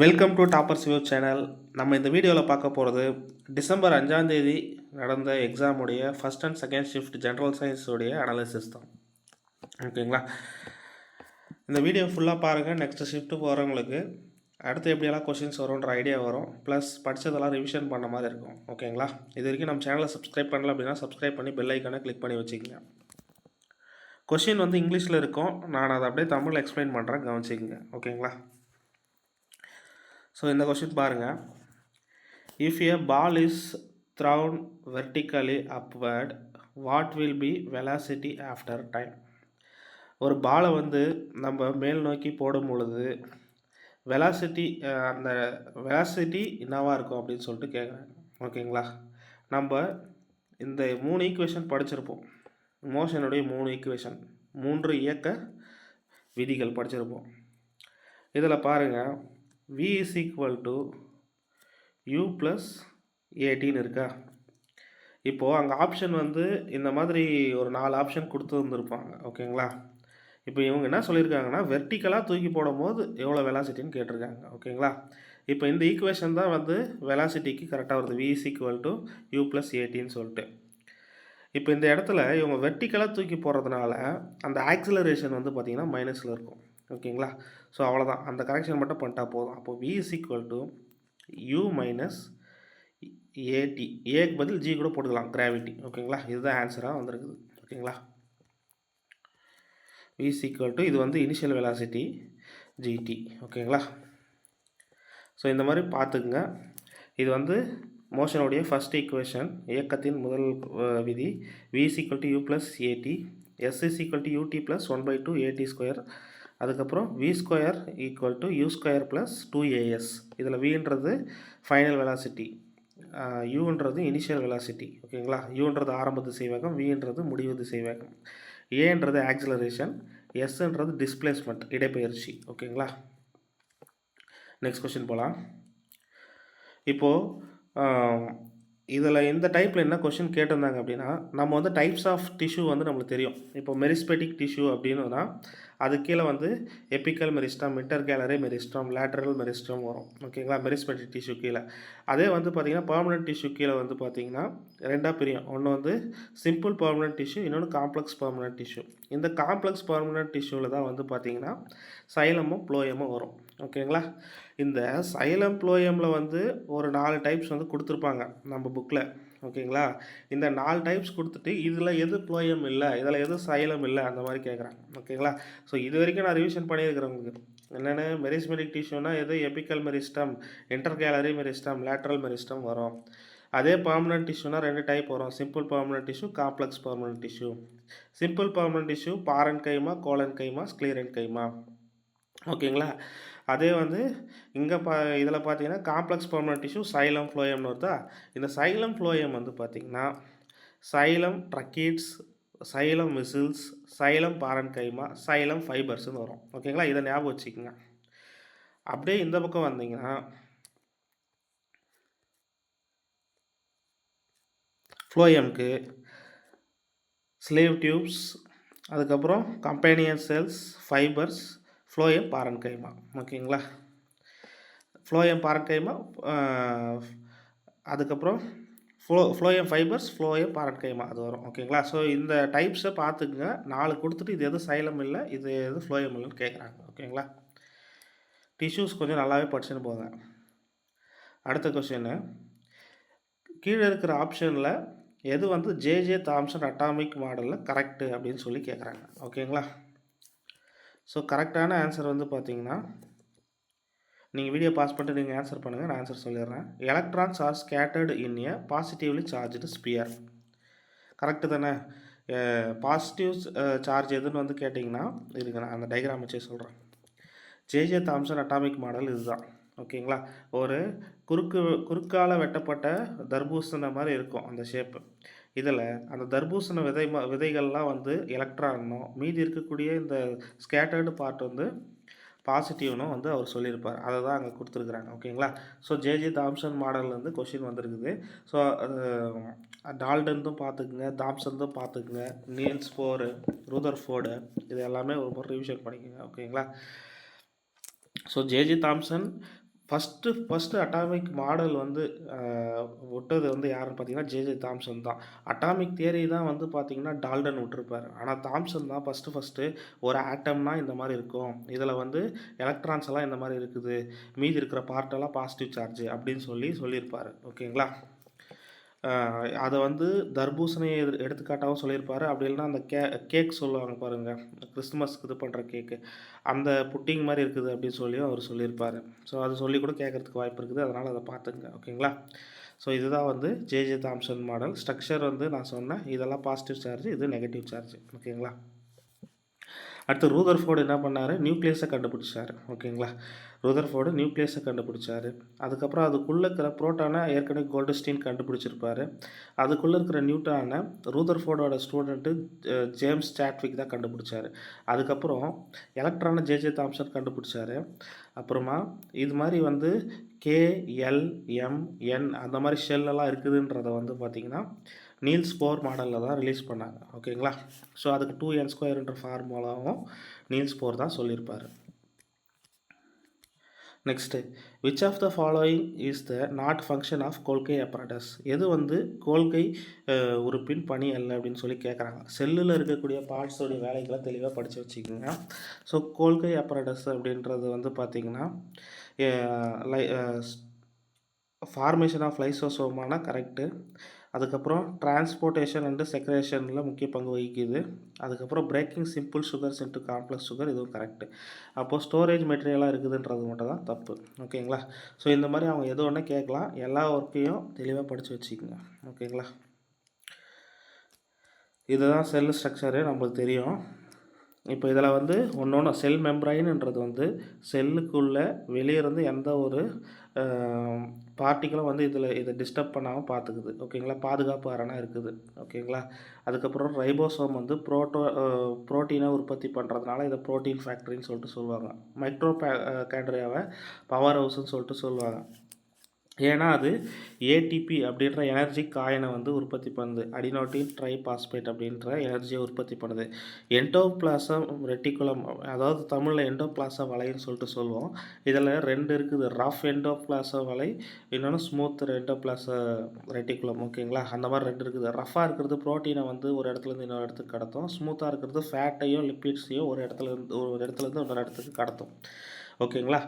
Welcome to Toppers View channel. நம்ம இந்த வீடியோவில் பார்க்க போகிறது டிசம்பர் 5ஆம் தேதி நடந்த எக்ஸாமுடைய first and second shift general சயின்ஸுடைய அனாலிசிஸ் தான். ஓகேங்களா? இந்த வீடியோ ஃபுல்லாக பாருங்கள். நெக்ஸ்ட் ஷிஃப்ட்டு போகிறவங்களுக்கு அடுத்து எப்படியெல்லாம் கொஷின்ஸ் வரும்ன்ற ஐடியா வரும். ப்ளஸ் படித்ததெல்லாம் ரிவிஷன் பண்ண மாதிரி இருக்கும். ஓகேங்களா? இது வரைக்கும் நம்ம சேனலை சப்ஸ்கிரைப் பண்ணல அப்படின்னா சப்ஸ்கிரைப் பண்ணி பெல் ஐக்கானை கிளிக் பண்ணி வச்சுக்கோங்க. கொஷின் வந்து இங்கிலீஷில் இருக்கும். நான் அதை அப்படியே தமிழில் எக்ஸ்பிளைன் பண்ணுறேன், கவனிச்சிக்கங்க. ஓகேங்களா? ஸோ இந்த கொஷின் பாருங்கள். If a ball is thrown vertically upward, what will be velocity after time? ஒரு பாலை வந்து நம்ம மேல் நோக்கி போடும் பொழுது வெலாசிட்டி அந்த வெலாசிட்டி என்னவாக இருக்கும் அப்படின்னு சொல்லிட்டு கேட்குறாங்க. ஓகேங்களா? நம்ம இந்த 3 ஈக்குவேஷன் படிச்சிருப்போம். மோஷனுடைய 3 ஈக்குவேஷன், 3 இயக்க விதிகள் படிச்சிருப்போம். இதில் பாருங்கள், v is equal to u plus at இருக்கா? இப்போது அங்கே ஆப்ஷன் வந்து இந்த மாதிரி ஒரு 4 ஆப்ஷன் கொடுத்து வந்துருப்பாங்க. ஓகேங்களா? இப்போ இவங்க என்ன சொல்லியிருக்காங்கன்னா, வெர்டிக்கலாக தூக்கி போடும் போது எவ்வளோ வெலாசிட்டின்னு கேட்டிருக்காங்க. ஓகேங்களா? இப்போ இந்த ஈக்குவேஷன் தான் வந்து வெலாசிட்டிக்கு கரெக்டாக வருது. v is equal to u plus atன்னு சொல்லிட்டு. இப்போ இந்த இடத்துல இவங்க வெர்டிக்கலாக தூக்கி போடுறதுனால அந்த ஆக்சிலரேஷன் வந்து பார்த்திங்கன்னா மைனஸில் இருக்கும். ஓகேங்களா? ஸோ அவ்வளோதான், அந்த கரெக்ஷன் மட்டும் பண்ணிட்டா போதும். அப்போது v is equal to u minus at. ஏக்கு பதில் g கூட போட்டுக்கலாம், கிராவிட்டி. ஓகேங்களா? இதுதான் ஆன்சராக வந்திருக்குது. ஓகேங்களா? v is equal to இது வந்து இனிஷியல் வெலாசிட்டி gt. ஓகேங்களா? ஸோ இந்த மாதிரி பார்த்துக்குங்க. இது வந்து மோஷனுடைய ஃபஸ்ட் ஈக்குவேஷன், இயக்கத்தின் முதல் விதி. v is equal to u plus at, s is equal to ut plus 1/2 at square. அதுக்கப்புறம் v square equal to u square plus 2as. இதில் vன்றது ஃபைனல் வெலாசிட்டி, uன்றது இனிஷியல் வெலாசிட்டி. ஓகேங்களா? uன்றது ஆரம்ப திசை வேகம், vன்றது முடிவு திசை வேகம், ஏன்றது ஆக்சிலரேஷன், எஸ்ன்றது டிஸ்பிளேஸ்மெண்ட், இடப்பெயர்ச்சி. ஓகேங்களா? நெக்ஸ்ட் கொஸ்டின் போகலாம். இப்போது இதில் இந்த டைப்பில் என்ன கொஷின் கேட்டிருந்தாங்க அப்படின்னா, நம்ம வந்து டைப்ஸ் ஆஃப் டிஷ்யூ வந்து நம்மளுக்கு தெரியும். இப்போ மெரிஸ்பெட்டிக் டிஷ்யூ அப்படின்னா அது கீழே வந்து எபிக்கல் meristem, intercalary meristem, lateral meristem வரும். ஓகேங்களா? மெரிஸ்பெட்டிக் டிஷ்யூ கீழே. அதே வந்து பார்த்திங்கன்னா பெர்மனன்ட் டிஷ்யூ கீழே வந்து பார்த்திங்கன்னா ரெண்டாக பிரியும். ஒன்று வந்து சிம்பிள் பெர்மனன்ட் டிஷ்யூ, இன்னொன்று காம்ப்ளெக்ஸ் பெர்மனன்ட் டிஷ்யூ. இந்த காம்ப்ளெக்ஸ் பெர்மனன்ட் டிஷ்யூவில் தான் வந்து பார்த்திங்கன்னா சைலமும் ப்ளோயமும் வரும். ஓகேங்களா? இந்த சைலம் ப்ளோயமில் வந்து ஒரு 4 டைப்ஸ் வந்து கொடுத்துருப்பாங்க நம்ம புக்கில். ஓகேங்களா? இந்த 4 டைப்ஸ் கொடுத்துட்டு இதில் எது ப்ளோயம் இல்லை, இதில் எது சைலம் இல்லை, அந்த மாதிரி கேட்குறாங்க. ஓகேங்களா? ஸோ இது வரைக்கும் நான் ரிவிஷன் பண்ணியிருக்கிறேன் உங்களுக்கு. என்னென்ன மெரிஸ்மெட்டிக் டிஷ்யூனா எது apical meristem, intercalary meristem, lateral meristem வரும். அதே பெர்மனன்ட் டிஷ்யூனா 2 டைப் வரும், simple permanent tissue, complex permanent tissue. Simple permanent tissue parenchyma, collenchyma, sclerenchyma. ஓகேங்களா? அதே வந்து இங்கே இதில் பார்த்தீங்கன்னா காம்ப்ளெக்ஸ் பெர்மனன்ட் டிஷ்யூ சைலம் ஃப்ளோயம்னு வருதா. இந்த சைலம் ஃப்ளோயம் வந்து பார்த்திங்கன்னா xylem tracheids, xylem vessels, xylem parenchyma, xylem ஃபைபர்ஸ்னு வரும். ஓகேங்களா? இதை ஞாபகம் வச்சுக்கோங்க. அப்படியே இந்த பக்கம் வந்தீங்கன்னா ஃப்ளோயம்க்கு ஸ்லேவ் டியூப்ஸ், அதுக்கப்புறம் companion cells, fibres, phloem parenchyma. ஓகேங்களா? ஃப்ளோயம் பாரன்கைமா, அதுக்கப்புறம் ஃப்ளோயம் ஃபைபர்ஸ், ஃப்ளோயம் பாரன்கைமா, அது வரும். ஓகேங்களா? ஸோ இந்த டைப்ஸை பார்த்துக்குங்க. 4 கொடுத்துட்டு இது எது சைலம் இல்லை, இது எது ஃப்ளோயம் இல்லைன்னு கேட்குறாங்க. ஓகேங்களா? டிஷ்யூஸ் கொஞ்சம் நல்லாவே படிச்சுன்னு போங்க. அடுத்த கொஸ்டின்னு, கீழே இருக்கிற ஆப்ஷனில் எது வந்து ஜேஜே தாம்சன் அட்டாமிக் மாடலில் கரெக்டு அப்படின்னு சொல்லி கேட்குறாங்க. ஓகேங்களா? ஸோ கரெக்டான ஆன்சர் வந்து பார்த்தீங்கன்னா, நீங்கள் வீடியோ பாஸ் பண்ணிட்டு நீங்கள் ஆன்சர் பண்ணுங்கள், நான் ஆன்சர் சொல்லிடுறேன். Electrons are scattered in a positively charged sphere. Correct தானே? பாசிட்டிவ் சார்ஜ் எதுன்னு வந்து கேட்டிங்கன்னா, இதுக்கு நான் அந்த டயக்ராம் வச்சே சொல்கிறேன். ஜேஜே தாம்சன் அட்டாமிக் மாடல் இதுதான். ஓகேங்களா? ஒரு குறுக்கால வெட்டப்பட்ட தர்பூசணி மாதிரி இருக்கும் அந்த ஷேப்பு. இதில் அந்த தர்பூசணி விதைகள்லாம் வந்து எலக்ட்ரானும், மீதி இருக்கக்கூடிய இந்த ஸ்கேட்டர்டு பார்ட் வந்து பாசிட்டிவ்னும் வந்து அவர் சொல்லியிருப்பார். அதை தான் அங்கே கொடுத்துருக்குறாங்க. ஓகேங்களா? ஸோ ஜேஜே தாம்சன் மாடல்லேருந்து கொஷின் வந்திருக்குது. ஸோ டால்டன்தும் பார்த்துக்குங்க, தாம்சன்தும் பார்த்துக்குங்க, நீல்ஸ் போர், ரூதர்ஃபோர்டு, இது எல்லாமே ஒரு முறை ரிவிஷன் பண்ணிக்கோங்க. ஓகேங்களா? So J J Thomson first atomic model வந்து அ விட்டது வந்து யாருன்னு பார்த்தீங்கன்னா, ஜே.ஜே. தாம்சன் தான். அட்டாமிக் தியரி தான் வந்து பார்த்தீங்கன்னா, டால்டன் விட்டுருப்பாரு. ஆனா தாம்சன் தான் ஃபஸ்ட்டு ஒரு ஆட்டம்னா இந்த மாரி இருக்கும். இதில வந்து எலக்ட்ரான்ஸ் எல்லாம் இந்த மாரி இருக்குது. மீதி இருக்கிற பார்ட்டெல்லாம் பாசிட்டிவ் சார்ஜ் அப்படின்னு சொல்லியிருப்பாரு. ஓகேங்களா? அத வந்து தர்பூசணிய எடுத்துக்காட்டாவும் சொல்லியிருப்பாரு. அப்படி இல்லன்னா அந்த கேக் சொல்லுவாங்க பாருங்க. கிறிஸ்துமஸ்க்கு இது பண்ற கேக்கு. அந்த புட்டிங் மாரி இருக்குது அப்படின்னு சொல்லியும் அவரு சொல்லியிருப்பாரு. ஸோ அது சொல்லி கூட கேட்கறதுக்கு வாய்ப்பு இருக்குது. அதனால அத பார்த்துக்கங்க. ஓகேங்களா? ஸோ இதுதான் வந்து ஜே.ஜே. Thomson model. ஸ்ட்ரக்சர் வந்து நான் சொன்னேன். இதெல்லாம் பாசிட்டிவ் சார்ஜ். இது நெகட்டிவ் சார்ஜ். ஓகேங்களா? அடுத்து ரூதர்ஃபோர்டு என்ன பண்ணாரு? நியூக்ளியஸை கண்டுபிடிச்சாரு. ஓகேங்களா? ரூதர்ஃபோர்டு நியூக்ளியஸை கண்டுபிடிச்சாரு. அதுக்கப்புறம் அதுக்குள்ள இருக்கிற புரோட்டானை ஏற்கனவே கோல்டுஸ்டீன் கண்டுபிடிச்சிருப்பாரு. அதுக்குள்ள இருக்கிற நியூட்ரானை ரூதர்ஃபோர்டோட ஸ்டூடெண்ட்டு ஜேம்ஸ் சாட்விக் தான் கண்டுபிடிச்சாரு. அதுக்கப்புறம் எலக்ட்ரானை ஜே.ஜே. தாம்சன் கண்டுபிடிச்சாரு. அப்புறமா இது மாரி வந்து கே, எல், எம், என் அந்த மாரி ஷெல்லெல்லாம் இருக்குதுன்றத வந்து பார்த்தீங்கன்னா, நீல்ஸ் போர் மாடலில் தான் ரிலீஸ் பண்ணாங்க. ஓகேங்களா? ஸோ அதுக்கு 2n² ஃபார்முலாவும் நீல்ஸ் போர் தான் சொல்லியிருப்பாரு. Next which of the following is the not function of Golgi apparatus? எது வந்து கோல்கை உறுப்பின் பணி அல்ல அப்படின்னு சொல்லி கேட்குறாங்க. செல்லில் இருக்கக்கூடிய பார்ட்ஸோடைய வேலைகளை தெளிவாக படித்து வச்சுக்கோங்க. ஸோ கோல்கை apparatus அப்படின்றது வந்து பார்த்திங்கன்னா லை ஃபார்மேஷன் ஆஃப் லைசோசோமான கரெக்டு. அதுக்கப்புறம் டிரான்ஸ்போர்ட்டேஷன் அண்டு செக்ரேஷனில் முக்கிய பங்கு வகிக்குது. அதுக்கப்புறம் breaking simple sugars into complex sugar இதுவும் கரெக்டு. அப்போது ஸ்டோரேஜ் மெட்டீரியலாக இருக்குதுன்றது மட்டும் தான் தப்பு. ஓகேங்களா? ஸோ இந்த மாதிரி அவங்க எது ஒன்று கேட்கலாம். எல்லா ஒர்க்கையும் தெளிவாக படித்து வச்சுக்கோங்க. ஓகேங்களா? இதுதான் செல் ஸ்ட்ரக்சரு நம்மளுக்கு தெரியும். இப்போ இதில் வந்து ஒன்று செல் மெம்ப்ரைன்ன்றது வந்து செல்லுக்குள்ளே வெளியே இருந்து எந்த ஒரு பார்ட்டிகளும் வந்து இதை டிஸ்டர்ப் பண்ணாமல் பார்த்துக்குது. ஓகேங்களா? பாதுகாப்பு அரணாக இருக்குது. ஓகேங்களா? அதுக்கப்புறம் ரைபோசோம் வந்து புரோட்டீனை உற்பத்தி பண்ணுறதுனால இதை புரோட்டீன் ஃபேக்ட்ரின்னு சொல்லிட்டு சொல்லுவாங்க. மைக்ரோகாண்ட்ரியாவை பவர் ஹவுஸ்ன்னு சொல்லிட்டு சொல்லுவாங்க. ஏன்னா அது ஏடிபி அப்படின்ற எனர்ஜி காயினை வந்து உற்பத்தி பண்ணுது. அடினோட்டின் ட்ரைபாஸ்பேட் அப்படின்ற எனர்ஜியை உற்பத்தி பண்ணுது. எண்டோபிளாசம் ரெட்டிகுலம், அதாவது தமிழில் எண்டோபிளாச வலைன்னு சொல்லிட்டு சொல்லுவோம். இதில் 2 இருக்குது. ரஃப் எண்டோபிளாச வலை, இன்னொன்று ஸ்மூத் எண்டோபிளாச ரெட்டிகுலம். ஓகேங்களா? அந்த மாதிரி 2 இருக்குது. ரஃபாக இருக்கிறது ப்ரோட்டீனை வந்து ஒரு இடத்துலேருந்து இன்னொரு இடத்துக்கு கடத்தும். ஸ்மூத்தாக இருக்கிறது ஃபேட்டையும் லிப்பிட்ஸையும் ஒரு இடத்துலேருந்து இன்னொரு இடத்துக்கு கடத்தும். ஓகேங்களா?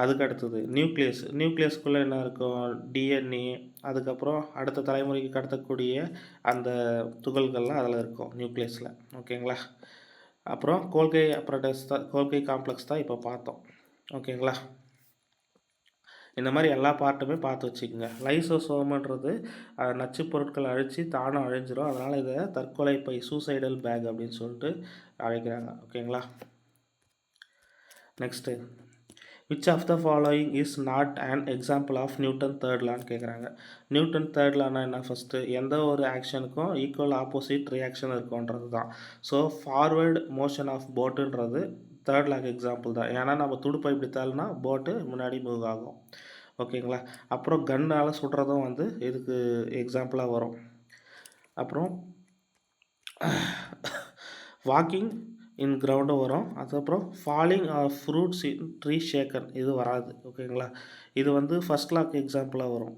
அதுக்கு அடுத்தது நியூக்ளியஸ்க்குள்ளே என்ன இருக்கும்? டிஎன்ஏ, அதுக்கப்புறம் அடுத்த தலைமுறைக்கு கடத்தக்கூடிய அந்த துகள்கள்லாம் அதில் இருக்கும் நியூக்ளியஸில். ஓகேங்களா? அப்புறம் கோல்கை காம்ப்ளெக்ஸ் தான் இப்போ பார்த்தோம். ஓகேங்களா? இந்த மாதிரி எல்லா பார்ட்டுமே பார்த்து வச்சுக்கோங்க. லைசோசோம்ன்றது நச்சு பொருட்களை அழித்து தானும் அழிஞ்சிரும். அதனால் இதை தற்கொலை பை சூசைடல் பேக் அப்படின்னு சொல்லிட்டு அழைக்கிறாங்க. ஓகேங்களா? Next which of the following is not an example of Newton third லான்னு கேட்குறாங்க. நியூட்டன் தேர்ட் லான்னா என்ன? ஃபஸ்ட்டு எந்த ஒரு ஆக்ஷனுக்கும் ஈக்குவல் ஆப்போசிட் ரியாக்ஷன் இருக்குன்றது தான். ஸோ ஃபார்வேர்டு மோஷன் ஆஃப் போட்டுன்றது தேர்ட் லாக்கு எக்ஸாம்பிள் தான். ஏன்னா நம்ம துடுப்பை இப்படி தள்ளினா போட்டு முன்னாடி மூவ் ஆகும். ஓகேங்களா? அப்புறம் கன்னால் சுடுறதும் வந்து இதுக்கு எக்ஸாம்பிளாக வரும். அப்புறம் வாக்கிங் இன் கிரவுண்டும் வரும். அதுக்கப்புறம் falling of fruits in tree shaken இது வராது. ஓகேங்களா? இது வந்து ஃபஸ்ட் லாக்கு எக்ஸாம்பிளாக வரும்.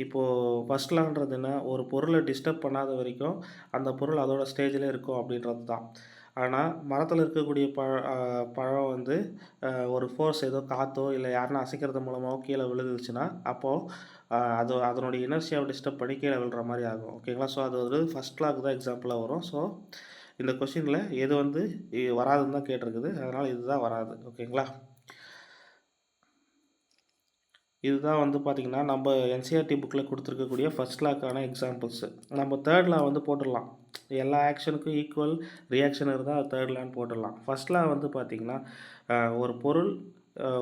இப்போது ஃபஸ்ட் லான்றது என்ன? ஒரு பொருளை டிஸ்டர்ப் பண்ணாத வரைக்கும் அந்த பொருள் அதோட ஸ்டேஜில் இருக்கும் அப்படின்றது தான். ஆனால் மரத்தில் இருக்கக்கூடிய பழம் வந்து ஒரு ஃபோர்ஸ் ஏதோ காற்றோ இல்லை யாருன்னா அசைக்கிறது மூலமாகவோ கீழே விழுந்துச்சுன்னா அப்போது அதனுடைய இனர்ஷியாவை டிஸ்டர்ப் பண்ணி கீழே விழுற மாதிரி ஆகும். ஓகேங்களா? ஸோ அது ஒரு ஃபஸ்ட் லாக்கு தான் எக்ஸாம்பிளாக வரும். ஸோ இந்த கொஷினில் எது வந்து வராதுன்னு தான் கேட்டிருக்குது. அதனால் இதுதான் வராது. ஓகேங்களா? இதுதான் வந்து பார்த்திங்கன்னா நம்ம என்சிஆர்டி புக்கில் கொடுத்துருக்கக்கூடிய ஃபஸ்ட் லாக்கான எக்ஸாம்பிள்ஸு. நம்ம தேர்ட் லா வந்து போட்டுடலாம். எல்லா ஆக்ஷனுக்கும் ஈக்குவல் ரியாக்ஷன் இருந்தால் அது தேர்ட் லான்னு போட்டுடலாம். ஃபஸ்ட் லா வந்து பார்த்திங்கன்னா ஒரு பொருள்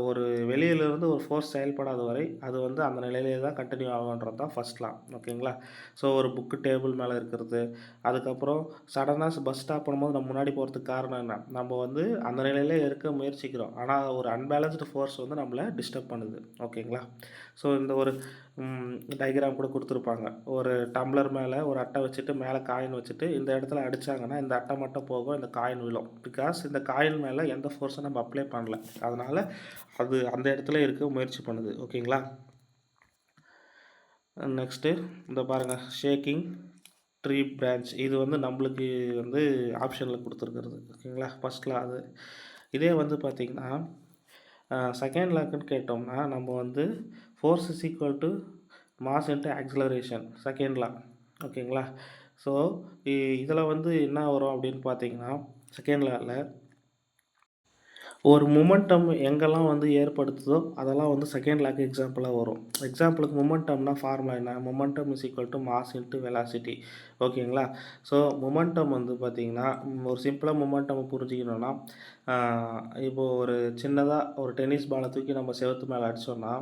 ஒரு வெளியிலேருந்து ஒரு ஃபோர்ஸ் செயல்படாத வரை அது வந்து அந்த நிலையிலே தான் கண்டினியூ ஆகுன்றது தான் ஃபஸ்ட் லா. ஓகேங்களா? ஸோ ஒரு புக்கு டேபிள் மேலே இருக்கிறது, அதுக்கப்புறம் சடனாக பஸ் ஸ்டாப் பண்ணும்போது நம்ம முன்னாடி போகிறதுக்கு காரணம் என்ன? நம்ம வந்து அந்த நிலையிலே இருக்க முயற்சிக்கிறோம். ஆனால் ஒரு அன்பேலன்ஸ்டு ஃபோர்ஸ் வந்து நம்மளை டிஸ்டர்ப் பண்ணுது. ஓகேங்களா? ஸோ இந்த ஒரு டயக்ராம் கூட கொடுத்துருப்பாங்க. ஒரு டம்ளர் மேலே ஒரு அட்டை வச்சுட்டு மேலே காயின் வச்சுட்டு இந்த இடத்துல அடித்தாங்கன்னா இந்த அட்டை மட்டும் போகும், இந்த காயின் விழும். பிகாஸ் இந்த காயின் மேலே எந்த ஃபோர்ஸும் நம்ம அப்ளை பண்ணல, அதனால் அது அந்த இடத்துல இருக்க முயற்சி பண்ணுது. ஓகேங்களா. நெக்ஸ்ட்டு இந்த பாருங்கள், ஷேக்கிங் ட்ரீ பிரான்ச். இது வந்து நம்மளுக்கு வந்து ஆப்ஷனில் கொடுத்துருக்குறது. ஓகேங்களா, ஃபஸ்ட்டில் அது. இதே வந்து பார்த்திங்கன்னா செகண்ட் லாக்குன்னு கேட்டோம்னா நம்ம வந்து force is equal to mass into acceleration, second law. ஓகேங்களா. ஸோ இதில் வந்து என்ன வரும் அப்படின்னு பார்த்தீங்கன்னா, செகண்ட் லாவில் ஒரு மொமெண்டம் எங்கெல்லாம் வந்து ஏற்படுத்துதோ அதெல்லாம் வந்து செகண்ட் லாக்கு எக்ஸாம்பிளாக வரும். எக்ஸாம்பிளுக்கு மொமெண்டம்னா ஃபார்முலா என்ன? Momentum is equal to mass into velocity. ஓகேங்களா. ஸோ மொமெண்டம் வந்து பார்த்திங்கன்னா ஒரு சிம்பிளாக மொமெண்டம் புரிஞ்சிக்கணுன்னா, இப்போது ஒரு சின்னதாக ஒரு டென்னிஸ் பாலை தூக்கி நம்ம செவத்து மேலே அடித்தோம்னா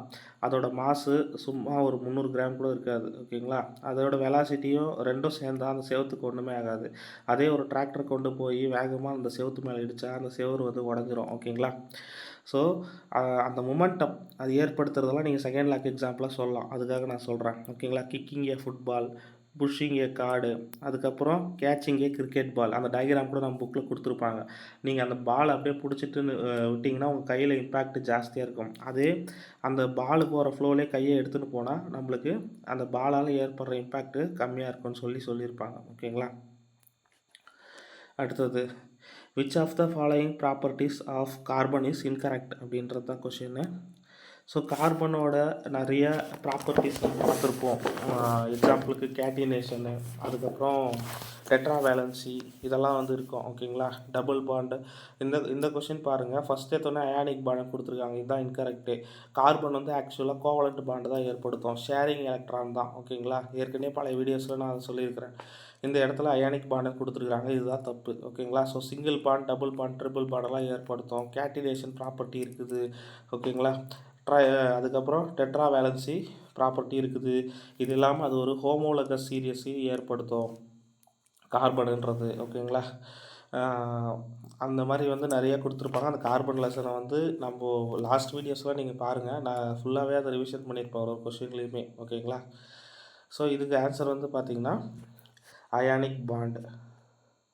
அதோட மாசு சும்மா ஒரு 300 கிராம் கூட இருக்காது. ஓகேங்களா. அதோட வெலாசிட்டியும் ரெண்டும் சேர்ந்தால் அந்த செவத்துக்கு ஒன்றுமே ஆகாது. அதே ஒரு டிராக்டர் கொண்டு போய் வேகமாக அந்த செவத்து மேலே இடித்தா அந்த செவரு வந்து உடஞ்சிரும். ஓகேங்களா. ஸோ அந்த மொமெண்டம் அது ஏற்படுத்துறதெல்லாம் நீங்கள் செகண்ட் லாக் எக்ஸாம்பிளாக சொல்லலாம். அதுக்காக நான் சொல்கிறேன். ஓகேங்களா. கிக்கிங் ஏ ஃபுட்பால், புஷ்ஷிங் ஏ கார்டு, அதுக்கப்புறம் கேட்சிங் ஏ கிரிக்கெட் பால். அந்த டயக்ராம் கூட நம்ம புக்கில் கொடுத்துருப்பாங்க. நீங்கள் அந்த பால் அப்படியே பிடிச்சிட்டு விட்டிங்கன்னா உங்கள் கையில் இம்பேக்ட் ஜாஸ்தியாக இருக்கும். அதே அந்த பால் போகிற ஃப்ளோவிலே கையை எடுத்துகிட்டு போனால் நம்மளுக்கு அந்த பாலால் ஏற்படுற இம்பேக்ட்டு கம்மியாக இருக்கும்னு சொல்லியிருப்பாங்க. ஓகேங்களா. அடுத்தது, which of the following properties of carbon is incorrect அப்படின்றது தான் கொஷின்னு. ஸோ கார்பனோட நிறைய ப்ராப்பர்ட்டிஸ் நம்ம பார்த்துருப்போம். எக்ஸாம்பிளுக்கு கேட்டினேஷனு, அதுக்கப்புறம் டெட்ராவேலன்சி, இதெல்லாம் வந்து இருக்கும். ஓகேங்களா. Double bond. இந்த கொஷின் பாருங்கள், ஃபஸ்ட் எடுத்தோன்னே அயானிக் பாண்ட் கொடுத்துருக்காங்க. இதுதான் இன்கரெக்டு. கார்பன் வந்து ஆக்சுவலாக கோவலண்ட் பாண்டு தான் ஏற்படுத்தும், ஷேரிங் எலக்ட்ரான் தான். ஓகேங்களா. ஏற்கனவே பல வீடியோஸில் நான் அதை சொல்லியிருக்கிறேன். இந்த இடத்துல அயானிக் பாண்டை கொடுத்துருக்காங்க, இதுதான் தப்பு. ஓகேங்களா. So single bond, double bond, triple பாண்டெல்லாம் ஏற்படுத்தும். கேட்டினேஷன் ப்ராப்பர்ட்டி இருக்குது. ஓகேங்களா. அதுக்கப்புறம் டெட்ரா வேலன்சி ப்ராப்பர்ட்டி இருக்குது. இது இல்லாமல் அது ஒரு ஹோமோலகஸ் சீரியஸையும் ஏற்படுத்தும் கார்பனுன்றது. ஓகேங்களா. அந்த மாதிரி வந்து நிறைய கொடுத்துருப்பாங்க. அந்த கார்பன் லெசனை வந்து நம்ம லாஸ்ட் வீடியோஸ்லாம் நீங்கள் பாருங்கள். நான் ஃபுல்லாகவே அதை ரிவிஷன் பண்ணியிருப்பேன் ஒரு கொஷின்லேயுமே. ஓகேங்களா. ஸோ இதுக்கு ஆன்சர் வந்து பார்த்திங்கன்னா அயானிக் பாண்ட்.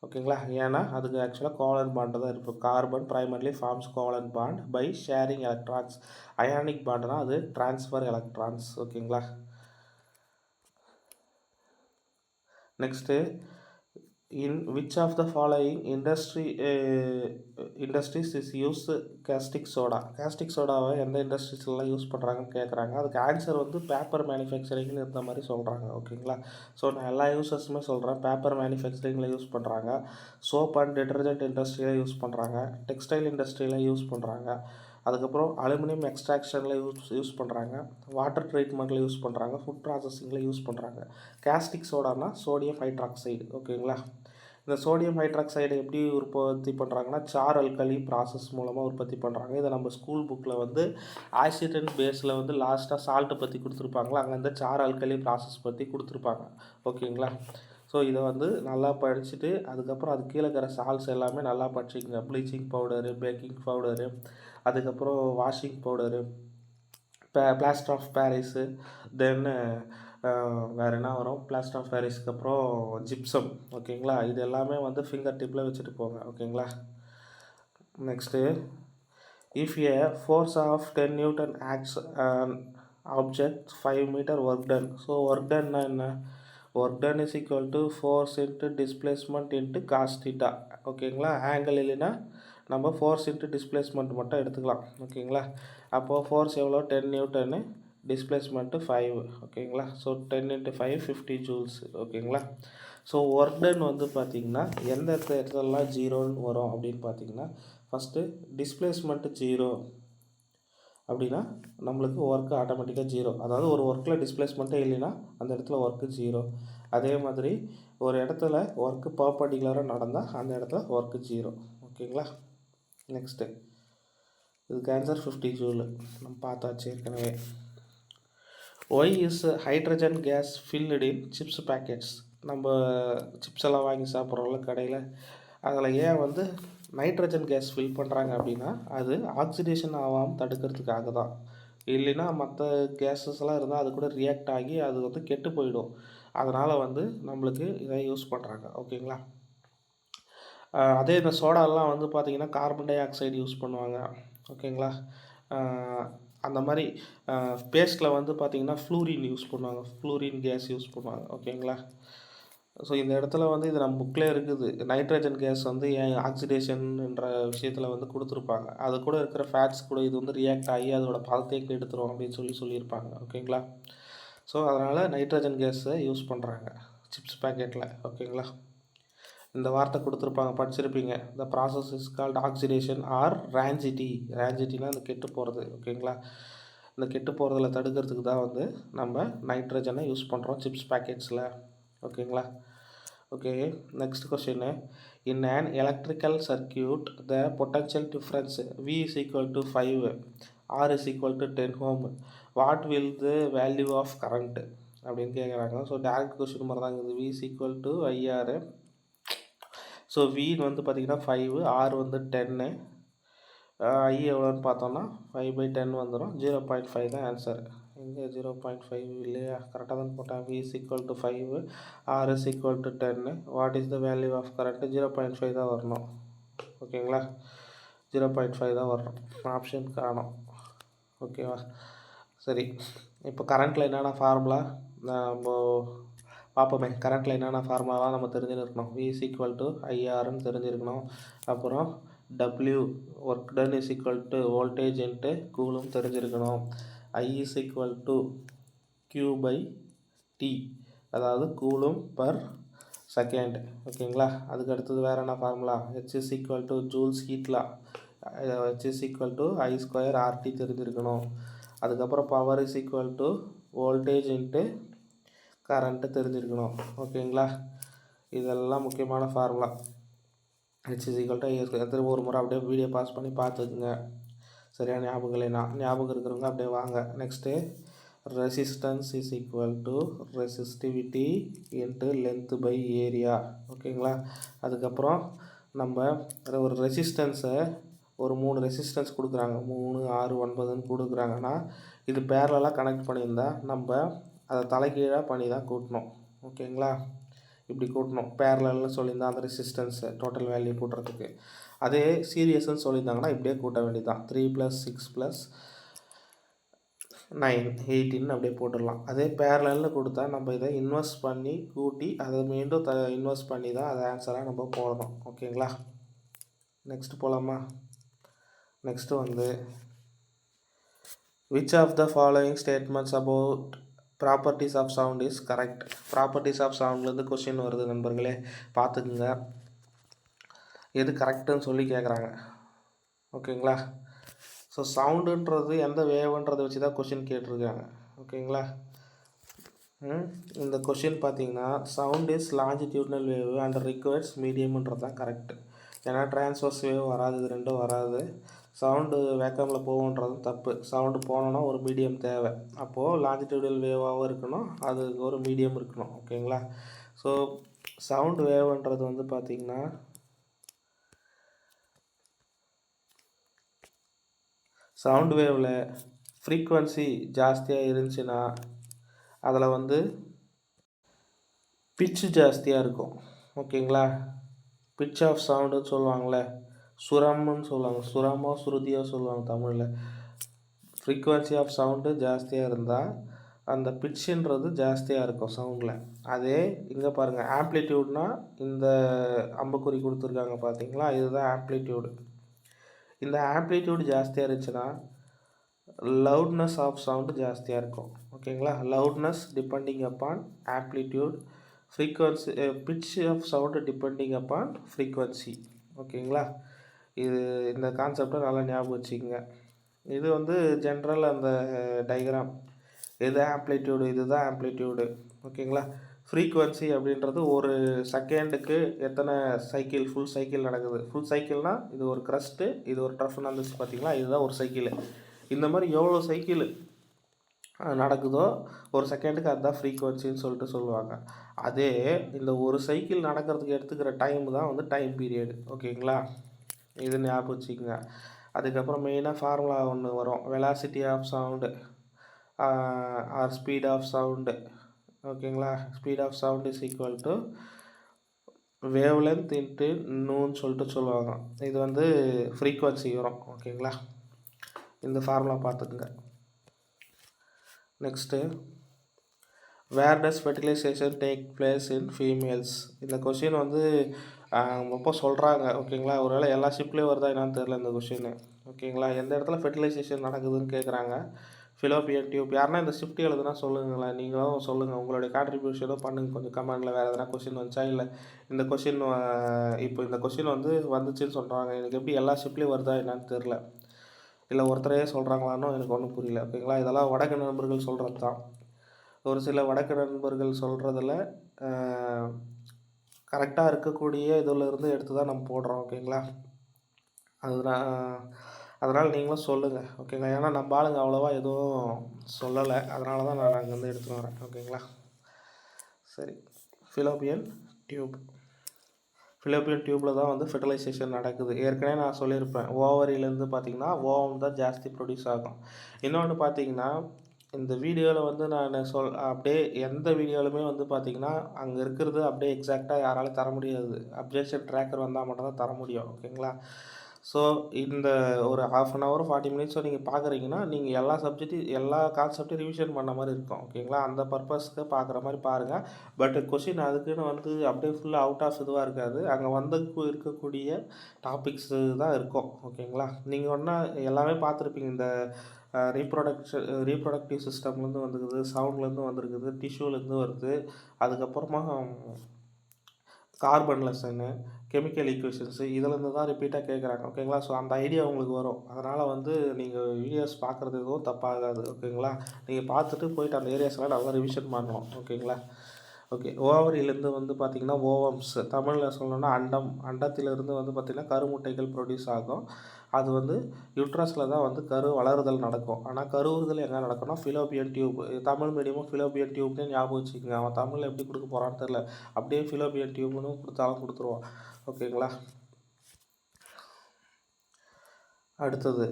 ஓகேங்களா. ஏன்னா அதுக்கு ஆக்சுவலாக கோவலண்ட் பாண்டு தான் இருக்கும். Carbon primarily forms covalent bond by sharing electrons. Ionic பாண்டுனா அது ட்ரான்ஸ்ஃபர் எலக்ட்ரான்ஸ். ஓகேங்களா. Next, in which of the following industries is use caustic soda. Caustic சோடாவை எந்த இண்டஸ்ட்ரீஸ்லாம் யூஸ் பண்ணுறாங்கன்னு கேட்குறாங்க. அதுக்கு ஆன்சர் வந்து பேப்பர் மேனுஃபேக்சரிங்னு இருந்த மாதிரி சொல்கிறாங்க. ஓகேங்களா. ஸோ நான் எல்லா யூசர்ஸுமே சொல்கிறேன். பேப்பர் மேனுஃபேக்சரிங்கில் யூஸ் பண்ணுறாங்க, சோப் அண்ட் டிட்டர்ஜென்ட் இண்டஸ்ட்ரியில் யூஸ் பண்ணுறாங்க, டெக்ஸ்டைல் இண்டஸ்ட்ரியில் யூஸ் பண்ணுறாங்க, அதுக்கப்புறம் அலுமினியம் எக்ஸ்ட்ராக்ஷனில் யூஸ் பண்ணுறாங்க, வாட்டர் ட்ரீட்மெண்ட்டில் யூஸ் பண்ணுறாங்க, ஃபுட் ப்ராசஸிங்கில் யூஸ் பண்ணுறாங்க. கேஸ்டிக் சோடானா சோடியம் ஹைட்ராக்சைடு. ஓகேங்களா. இந்த சோடியம் ஹைட்ராக்சைடு எப்படி உற்பத்தி பண்ணுறாங்கன்னா சார் அல்கலி ப்ராசஸ் மூலமாக உற்பத்தி பண்ணுறாங்க. இதை நம்ம ஸ்கூல் புக்கில் வந்து ஆசிட் அண்ட் பேஸில் வந்து லாஸ்ட்டாக சால்ட்டை பற்றி கொடுத்துருப்பாங்களா, அங்கே இந்த சார் அல்கலி ப்ராசஸ் பற்றி கொடுத்துருப்பாங்க. ஓகேங்களா. ஸோ இதை வந்து நல்லா படிச்சுட்டு அதுக்கப்புறம் அது கீழே இருக்கிற சால்ட்ஸ் எல்லாமே நல்லா படிச்சுக்கங்க. ப்ளீச்சிங் பவுடரு, பேக்கிங் பவுடரு, அதுக்கப்புறம் washing powder, plaster of Paris, then வேறு என்ன வரும், பிளாஸ்டர் ஆஃப் பாரிஸ்க்கு அப்புறம் ஜிப்சம். ஓகேங்களா. இது எல்லாமே வந்து ஃபிங்கர் டிப்பில் வச்சுட்டு போங்க. ஓகேங்களா. Next, if a force of 10 newton acts object 5 metre work done. So work டன்னா என்ன? Work done is equal to force into displacement into cos theta. ஓகேங்களா. ஆங்கிள் இல்லைன்னா நம்ம ஃபோர்ஸ் இன்ட்டு டிஸ்பிளேஸ்மெண்ட் மட்டும் எடுத்துக்கலாம். ஓகேங்களா. அப்போது ஃபோர்ஸ் எவ்வளோ, 10 நியூட்டனு, டிஸ்பிளேஸ்மெண்ட்டு 5. ஓகேங்களா. So 10 × 5 50 joules. ஓகேங்களா. ஸோ ஒர்க் டன் வந்து பார்த்திங்கன்னா எந்த இடத்துலலாம் ஜீரோன்னு வரும் அப்படின்னு பார்த்திங்கன்னா, ஃபஸ்ட்டு டிஸ்பிளேஸ்மெண்ட்டு 0 அப்படின்னா நம்மளுக்கு ஒர்க்கு ஆட்டோமேட்டிக்காக 0. அதாவது ஒரு ஒர்க்கில் டிஸ்பிளேஸ்மெண்ட்டே இல்லைன்னா அந்த இடத்துல ஒர்க்கு 0. அதே மாதிரி ஒரு இடத்துல ஒர்க்கு பர்பண்டிகுலராக நடந்தால் அந்த இடத்துல ஒர்க்கு 0. ஓகேங்களா. நெக்ஸ்ட்டு, இதுக்கு ஆன்சர் 50 ஜூல் நம்ம பார்த்தாச்சு ஏற்கனவே. Why is hydrogen gas filled in chips packets. நம்ம சிப்ஸ் எல்லாம் வாங்கி சாப்பிட்றோம்ல கடையில், அதில் ஏன் வந்து நைட்ரஜன் கேஸ் ஃபில் பண்ணுறாங்க அப்படின்னா அது ஆக்சிடேஷன் ஆகாமல் தடுக்கிறதுக்காக தான். இல்லைன்னா மற்ற கேஸஸ்லாம் இருந்தால் அது கூட ரியாக்ட் ஆகி அது வந்து கெட்டு போயிடும். அதனால் வந்து நம்மளுக்கு இதை யூஸ் பண்ணுறாங்க. ஓகேங்களா. அதே இந்த சோடாலாம் வந்து பார்த்திங்கன்னா கார்பன் டை ஆக்சைடு யூஸ் பண்ணுவாங்க. ஓகேங்களா. அந்த மாதிரி பேஸ்ட்டில் வந்து பார்த்திங்கன்னா ஃப்ளூரின் யூஸ் பண்ணுவாங்க. ஃப்ளூரின் கேஸ் யூஸ் பண்ணுவாங்க. ஓகேங்களா. ஸோ இந்த இடத்துல வந்து இது நம்ம புக்கில் இருக்குது. நைட்ரஜன் கேஸ் வந்து ஏன் ஆக்சிடேஷன்ன்ற விஷயத்தில் வந்து கொடுத்துருப்பாங்க. அது கூட இருக்கிற ஃபேட்ஸ் கூட இது வந்து ரியாக்ட் ஆகி அதோட பதத்தையே கெடுத்துரும் அப்படின்னு சொல்லியிருப்பாங்க. ஓகேங்களா. ஸோ அதனால் நைட்ரஜன் கேஸை யூஸ் பண்ணுறாங்க சிப்ஸ் பேக்கெட்டில். ஓகேங்களா. இந்த வார்த்தை கொடுத்துருப்பாங்க, படிச்சிருப்பீங்க. The process is called oxidation or rancidity. ரேஞ்சிட்டினா இந்த கெட்டு போகிறது. ஓகேங்களா. இந்த கெட்டு போகிறதுல தடுக்கிறதுக்கு தான் வந்து நம்ம நைட்ரஜனை யூஸ் பண்ணுறோம் சிப்ஸ் பேக்கெட்ஸில். ஓகேங்களா. Okay, next question. In an electrical circuit the potential difference V is equal to 5, R is equal to 10 ohm. What will the value of current அப்படின்னு கேட்குறாங்க. ஸோ டேரக்ட் கொஸ்டின் மாதிரி தான் இருக்குது. V is equal to IR. So V வந்து பார்த்திங்கன்னா 5, R வந்து 10, I எவ்வளோன்னு பார்த்தோம்னா 5/10 வந்துடும். 0.5 தான் ஆன்சர். இங்கே 0.5 இல்லையா, கரெக்டாக தான் போட்டேன். V is equal to 5, R is equal to 10. What is the value of current? 0.5 தான் வரணும். ஓகேங்களா. 0.5 தான் வரணும். ஆப்ஷன் காணும். ஓகேவா. சரி, இப்போ கரண்ட்டில் என்னென்ன ஃபார்முலா நம்ம பார்ப்போமே. கரண்ட்டில் என்னென்ன ஃபார்முலாலாம் நம்ம தெரிஞ்சுருக்கணும். V is equal to IRன்னு தெரிஞ்சிருக்கணும். அப்புறம் W work done is equal to voltage into coulomb தெரிஞ்சிருக்கணும். I is equal to Q/T, அதாவது கூலும் பர் செகண்ட். ஓகேங்களா. அதுக்கு அடுத்தது வேறு என்ன formula? H is equal to joules ஹீட்லா. H is equal to I² RT தெரிஞ்சிருக்கணும். அதுக்கப்புறம் power is equal to voltage into current தெரிஞ்சிருக்கணும். ஓகேங்களா. இதெல்லாம் முக்கியமான formula. H is equal to I². திரும்ப ஒரு முறை அப்படியே வீடியோ பாஸ் பண்ணி பார்த்துக்குங்க. சரியான ஞாபகம் இல்லைனா, ஞாபகம் இருக்கிறவங்க அப்படியே வாங்க. Next, resistance is equal to resistivity into length by area. ஓகேங்களா. அதுக்கப்புறம் நம்ம ஒரு ரெசிஸ்டன்ஸை ஒரு 3 ரெசிஸ்டன்ஸ் கொடுக்குறாங்க. 3, 6, 9ன்னு கொடுக்குறாங்கன்னா இது பேரலாக கனெக்ட் பண்ணியிருந்தால் நம்ம அதை தலைகீழாக பண்ணி தான் கூட்டணும். ஓகேங்களா. இப்படி கூட்டணும். பேரலல்னு சொல்லியிருந்தால் அந்த ரெசிஸ்டன்ஸை டோட்டல் வேல்யூ கூட்டுறதுக்கு. அதே சீரியஸ்ன்னு சொல்லியிருந்தாங்கன்னா இப்படியே கூட்ட வேண்டியது தான். 3 + 6 + 9 18 அப்படியே போட்டுடலாம். அதே பேரலல்னு கொடுத்தா நம்ம இதை இன்வெஸ்ட் பண்ணி கூட்டி அதை மீண்டும் இன்வெஸ்ட் பண்ணி தான் அதை ஆன்சராக நம்ம போடணும். ஓகேங்களா. நெக்ஸ்ட் போகலாமா. நெக்ஸ்ட்டு வந்து which of the following statements about properties of sound is correct? Properties of சவுண்ட்லேருந்து கொஸ்டின் வருது நண்பர்களே, பார்த்துக்குங்க. எது கரெக்டுன்னு சொல்லி கேட்குறாங்க. ஓகேங்களா. ஸோ சவுண்டுன்றது எந்த வேவ்ன்றதை வச்சு தான் கொஸ்டின் கேட்டிருக்காங்க. ஓகேங்களா. இந்த கொஸ்டின் பார்த்தீங்கன்னா sound is longitudinal wave and requires மீடியம்ன்றது தான் கரெக்டு. ஏன்னா டிரான்ஸ்வர்ஸ் வேவ் வராது, இது ரெண்டும் வராது. சவுண்டு வேக்கமில் போகுன்றது தப்பு. சவுண்டு போனோன்னா ஒரு மீடியம் தேவை. அப்போது லாஞ்சிடியூடல் வேவாகவும் இருக்கணும், அது ஒரு மீடியம் இருக்கணும். ஓகேங்களா. ஸோ சவுண்டு வேவ்ன்றது வந்து பார்த்திங்கன்னா சவுண்டு வேவில் ஃப்ரீக்குவன்சி ஜாஸ்தியாக இருந்துச்சுன்னா அதில் வந்து பிட்ச் ஜாஸ்தியாக இருக்கும். ஓகேங்களா. பிட்ச் ஆஃப் சவுண்டுன்னு சொல்லுவாங்களே, சுரம்னு சொல்லுவாங்க. சுரமோ சுருதியோ சொல்லுவாங்க தமிழில். ஃப்ரீக்குவன்சி ஆஃப் சவுண்டு ஜாஸ்தியாக இருந்தால் அந்த பிட்ச்சுன்றது ஜாஸ்தியாக இருக்கும் சவுண்டில். அதே இங்கே பாருங்கள், ஆம்ப்ளிடியூட்னா இந்த அம்புக்குறி கொடுத்துருக்காங்க பார்த்தீங்களா, இதுதான் ஆம்ப்ளிடியூடு. இந்த ஆம்ப்ளிடியூடு ஜாஸ்தியாக இருந்துச்சுன்னா லவுட்னஸ் ஆஃப் சவுண்டு ஜாஸ்தியாக இருக்கும். ஓகேங்களா. Loudness depending upon amplitude, frequency pitch of sound depending upon frequency. ஓகேங்களா. இது இந்த கான்செப்டை நல்லா ஞாபகம் வச்சுக்கோங்க. இது வந்து ஜென்ரல் அந்த டயக்ராம். இது ஆம்ப்ளிடியூடு, இதுதான் ஆம்ப்ளிடியூடு. ஓகேங்களா. ஃப்ரீக்குவன்சி அப்படின்றது ஒரு செகண்டுக்கு எத்தனை சைக்கிள், ஃபுல் சைக்கிள் நடக்குது. ஃபுல் சைக்கிள்னால் இது ஒரு க்ரஸ்ட்டு, இது ஒரு ட்ரஃப்னு இருந்துச்சு பார்த்தீங்களா, இதுதான் ஒரு சைக்கிள். இந்த மாதிரி எவ்வளோ சைக்கிள் நடக்குதோ ஒரு செகண்டுக்கு அதுதான் ஃப்ரீக்குவன்சின்னு சொல்லிட்டு சொல்லுவாங்க. அதே இந்த ஒரு சைக்கிள் நடக்கிறதுக்கு எடுத்துக்கிற டைம் தான் வந்து டைம் பீரியடு. ஓகேங்களா. இது ஞாபகம் வச்சுக்கோங்க. அதுக்கப்புறம் மெயினாக ஃபார்முலா ஒன்று வரும், velocity of sound or speed of sound. ஓகேங்களா, speed of sound is equal to wavelength into நூன்னு சொல்லுவாங்க. இது வந்து ஃப்ரீக்குவன்சி வரும். ஓகேங்களா, இந்த ஃபார்முலா பார்த்துக்குங்க. Next, where does fertilisation take place in females. இந்த கொஷின் வந்து ரொம்ப சொல்கிறாங்க. ஓகேங்களா, ஒருவேளை எல்லா ஷிப்லேயும் வருதா என்னான்னு தெரில இந்த கொஷின். ஓகேங்களா, எந்த இடத்துல ஃபெர்டிலைசேஷன் நடக்குதுன்னு கேட்குறாங்க. Fallopian tube. யாருன்னா இந்த ஷிஃப்ட் எழுதுனா சொல்லுங்களேன், நீங்களும் சொல்லுங்கள், உங்களுடைய கான்ட்ரிபியூஷனும் பண்ணுங்கள் கொஞ்சம் கமெண்டில். வேறு எதனா கொஷின் வந்துச்சா, இல்லை இந்த கொஷின் இப்போ இந்த கொஷின் வந்து வந்துச்சுன்னு சொல்கிறாங்க, எனக்கு எப்படி எல்லா ஷிப்லேயும் வருதா என்னான்னு தெரில, இல்லை ஒருத்தரே சொல்கிறாங்களான்னு எனக்கு ஒன்றும் புரியல. ஓகேங்களா, இதெல்லாம் வடக்கு நண்பர்கள் சொல்கிறது தான். ஒரு சில வடக்கு நண்பர்கள் சொல்கிறதில் கரெக்டாக இருக்கக்கூடிய இதில் இருந்து எடுத்து தான் நம்ம போடுறோம். ஓகேங்களா, அதனால் நீங்களும் சொல்லுங்கள். ஓகேங்களா, ஏன்னா நம்ம ஆளுங்க அவ்வளோவா எதுவும் சொல்லலை, அதனால தான் நான் அங்கேருந்து எடுத்துகிட்டு வரேன். ஓகேங்களா, சரி. ஃபிலோப்பியன் டியூப்பில் தான் வந்து ஃபெர்டிலைசேஷன் நடக்குது. ஏற்கனவே நான் சொல்லியிருப்பேன், ஓவரியிலேருந்து பார்த்திங்கன்னா ஓவம் தான் ஜாஸ்தி ப்ரொடியூஸ் ஆகும். இன்னொன்று பார்த்திங்கன்னா, இந்த வீடியோவில் வந்து நான் அப்படியே எந்த வீடியோவிலுமே வந்து பார்த்திங்கன்னா அங்கே இருக்கிறது அப்படியே எக்ஸாக்டாக யாராலும் தர முடியாது. அப்ஜெக்ஷன் ட்ராக்கர் வந்தால் மட்டும்தான் தர முடியும். ஓகேங்களா, ஸோ இந்த ஒரு 1/2 hour 40 minutes நீங்கள் பார்க்குறீங்கன்னா, நீங்கள் எல்லா கான்செப்ட்டையும் ரிவிஷன் பண்ண மாதிரி இருக்கும். ஓகேங்களா, அந்த பர்பஸ்க்கு பார்க்குற மாதிரி பாருங்கள். பட் கொஷின் அதுக்குன்னு வந்து அப்படியே ஃபுல்லாக அவுட் ஆஃப் இதுவாக இருக்காது. அங்கே வந்து இருக்கக்கூடிய டாபிக்ஸு தான் இருக்கும். ஓகேங்களா, நீங்கள் ஒன்றா எல்லாமே பார்த்துருப்பீங்க. இந்த ரீப்ரொடக்டிவ் சிஸ்டம்லேருந்து வந்துருக்குது, சவுண்ட்லேருந்து வந்துருக்குது, டிஷ்யூலேருந்து வருது, அதுக்கப்புறமா கார்பன் லெசனு, கெமிக்கல் ஈக்குவேஷன்ஸு, இதிலேருந்து தான் ரிப்பீட்டாக கேட்குறாங்க. ஓகேங்களா, ஸோ அந்த ஐடியா உங்களுக்கு வரும். அதனால் வந்து நீங்கள் வீடியோஸ் பார்க்குறது எதுவும் தப்பாகாது. ஓகேங்களா, நீங்கள் பார்த்துட்டு போயிட்டு அந்த ஏரியாஸ்லாம் நல்லா ரிவிஷன் பண்ணணும். ஓகேங்களா, ஓகே. ஓவரியிலேருந்து வந்து பார்த்திங்கன்னா ஓவம்ஸ், தமிழில் சொல்லணும்னா அண்டத்திலிருந்து வந்து பார்த்திங்கன்னா கருமுட்டைகள் ப்ரொடியூஸ் ஆகும். அது வந்து யூட்ரஸில் தான் வந்து கரு வளருதல் நடக்கும். ஆனால் கருவுறுதல் எங்கே நடக்கும்னா ஃபிலோப்பியன் டியூப். தமிழ் மீடியமும் ஃபிலோப்பியன் டியூப்னே ஞாபகம் வச்சுக்கோங்க. அவன் தமிழில் எப்படி கொடுக்க போகிறான்னு தெரில, அப்படியே ஃபிலோப்பியன் டியூப்னு கொடுத்தாலும் கொடுத்துருவான். ஓகேங்களா, அடுத்தது,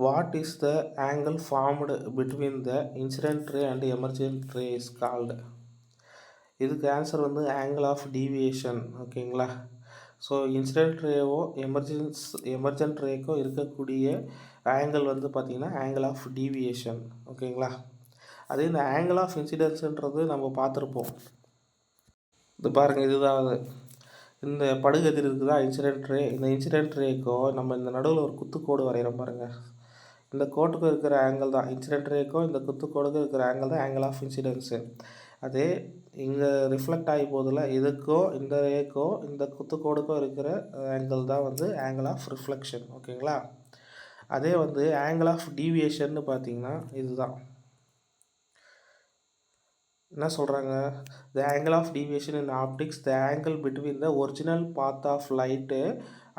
what is the angle formed between the incident ray and emergent ray is called. இதுக்கு ஆன்சர் வந்து ஆங்கிள் ஆஃப் டீவியேஷன். ஓகேங்களா, ஸோ இன்சிடென்ட் ரேவோ எமர்ஜென்ட் ரேக்கோ இருக்கக்கூடிய ஆங்கிள் வந்து பார்த்திங்கன்னா ஆங்கிள் ஆஃப் டீவியேஷன். ஓகேங்களா, அதே இந்த ஆங்கிள் ஆஃப் இன்சிடென்ட்ஸுன்றது நம்ம பார்த்துருப்போம். இது பாருங்கள், இதுதான் அது. இந்த படுகதிர் இருக்குதா இன்சிடென்ட் ரே, இந்த இன்சிடென்ட் ரேக்கோ நம்ம இந்த நடுவில் ஒரு குத்துக்கோடு வரைகிறோம் பாருங்கள், இந்த கோட்டுக்கும் இருக்கிற ஆங்கிள் தான் இன்சிடென்ட் ரேக்கும் இந்த குத்துக்கோடுக்கும் இருக்கிற ஆங்கிள் தான் ஆங்கிள் ஆஃப் இன்சிடென்ஸு. அதே இங்கே ரிஃப்ளெக்ட் ஆகி போதில் இதுக்கோ இந்த ரேக்கோ இந்த குத்துக்கோடுக்கோ இருக்கிற ஆங்கிள் தான் வந்து ஆங்கிள் ஆஃப் ரிஃப்ளெக்ஷன். ஓகேங்களா, அதே வந்து ஆங்கிள் ஆஃப் டீவியேஷன்னு பார்த்திங்கன்னா இதுதான். என்ன சொல்கிறாங்க, the angle of deviation in optics, the angle between the original path of light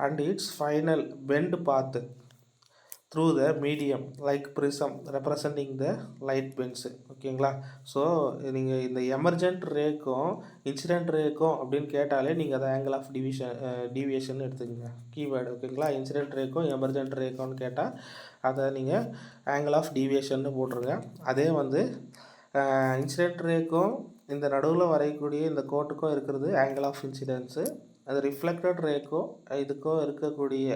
and its final bent path through the medium like prism representing the light bends. ஓகேங்களா, so நீங்கள் இந்த emergent ரேக்கும் incident ரேக்கும் அப்படின்னு கேட்டாலே நீங்கள் அதை angle of deviation எடுத்துக்கோங்க keyword. ஓகேங்களா, incident ரேக்கும் emergent ரேக்கும்னு கேட்டால் அதை நீங்கள் ஆங்கிள் ஆஃப் டீவியேஷன்னு போட்டுருங்க. அதே வந்து இன்சிடென்ட் ரேக்கும் இந்த நடுவில் வரையக்கூடிய இந்த கோட்டுக்கும் இருக்கிறது ஆங்கிள் ஆஃப் இன்சிடென்ஸு. அது ரிஃப்ளெக்டட் ரேக்கோ இதுக்கோ இருக்கக்கூடிய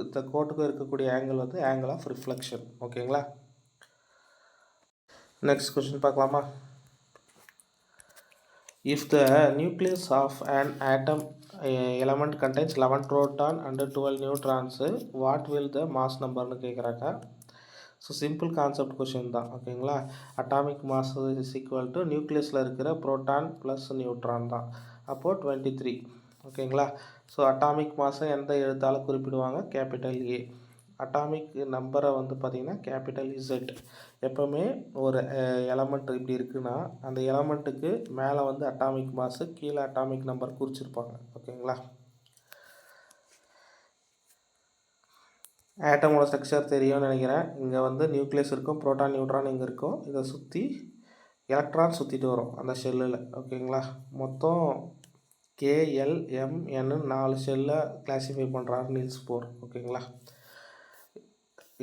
இந்த கோட்டுக்கும் இருக்கக்கூடிய ஆங்கிள் வந்து ஆங்கிள் ஆஃப் ரிஃப்ளெக்ஷன். ஓகேங்களா, நெக்ஸ்ட் கொஸ்டின் பார்க்கலாமா. If the nucleus of an atom element contains 11 proton and 12 neutrons, what will the mass numberனு கேட்குறாங்க. ஸோ சிம்பிள் கான்செப்ட் கொஷின் தான். ஓகேங்களா, atomic mass is equal to நியூக்ளியஸில் இருக்கிற ப்ரோட்டான் ப்ளஸ் நியூட்ரான் தான். அப்போது 23. ஓகேங்களா, ஸோ அட்டாமிக் மாஸை எந்த எழுத்தால் குறிப்பிடுவாங்க, கேபிட்டல் ஏ. அட்டாமிக் நம்பரை வந்து பார்த்திங்கன்னா கேபிட்டல் இசட். எப்போவுமே ஒரு எலமெண்ட் இப்படி இருக்குன்னா அந்த எலமெண்ட்டுக்கு மேலே வந்து அட்டாமிக் மாஸு, கீழே அட்டாமிக் நம்பர் குறிச்சிருப்பாங்க. ஓகேங்களா, ஆட்டமோட ஸ்ட்ரக்சர் தெரியும்னு நினைக்கிறேன். இங்கே வந்து நியூக்ளியஸ் இருக்கும், புரோட்டான் நியூட்ரான் இங்கே இருக்கும், இதை சுற்றி எலக்ட்ரான் சுற்றிட்டு வரும் அந்த ஷெல்லில். ஓகேங்களா, மொத்தம் KLMN 4 செல்லை கிளாஸிஃபை பண்ணுறாரு நீல்ஸ் போர். ஓகேங்களா.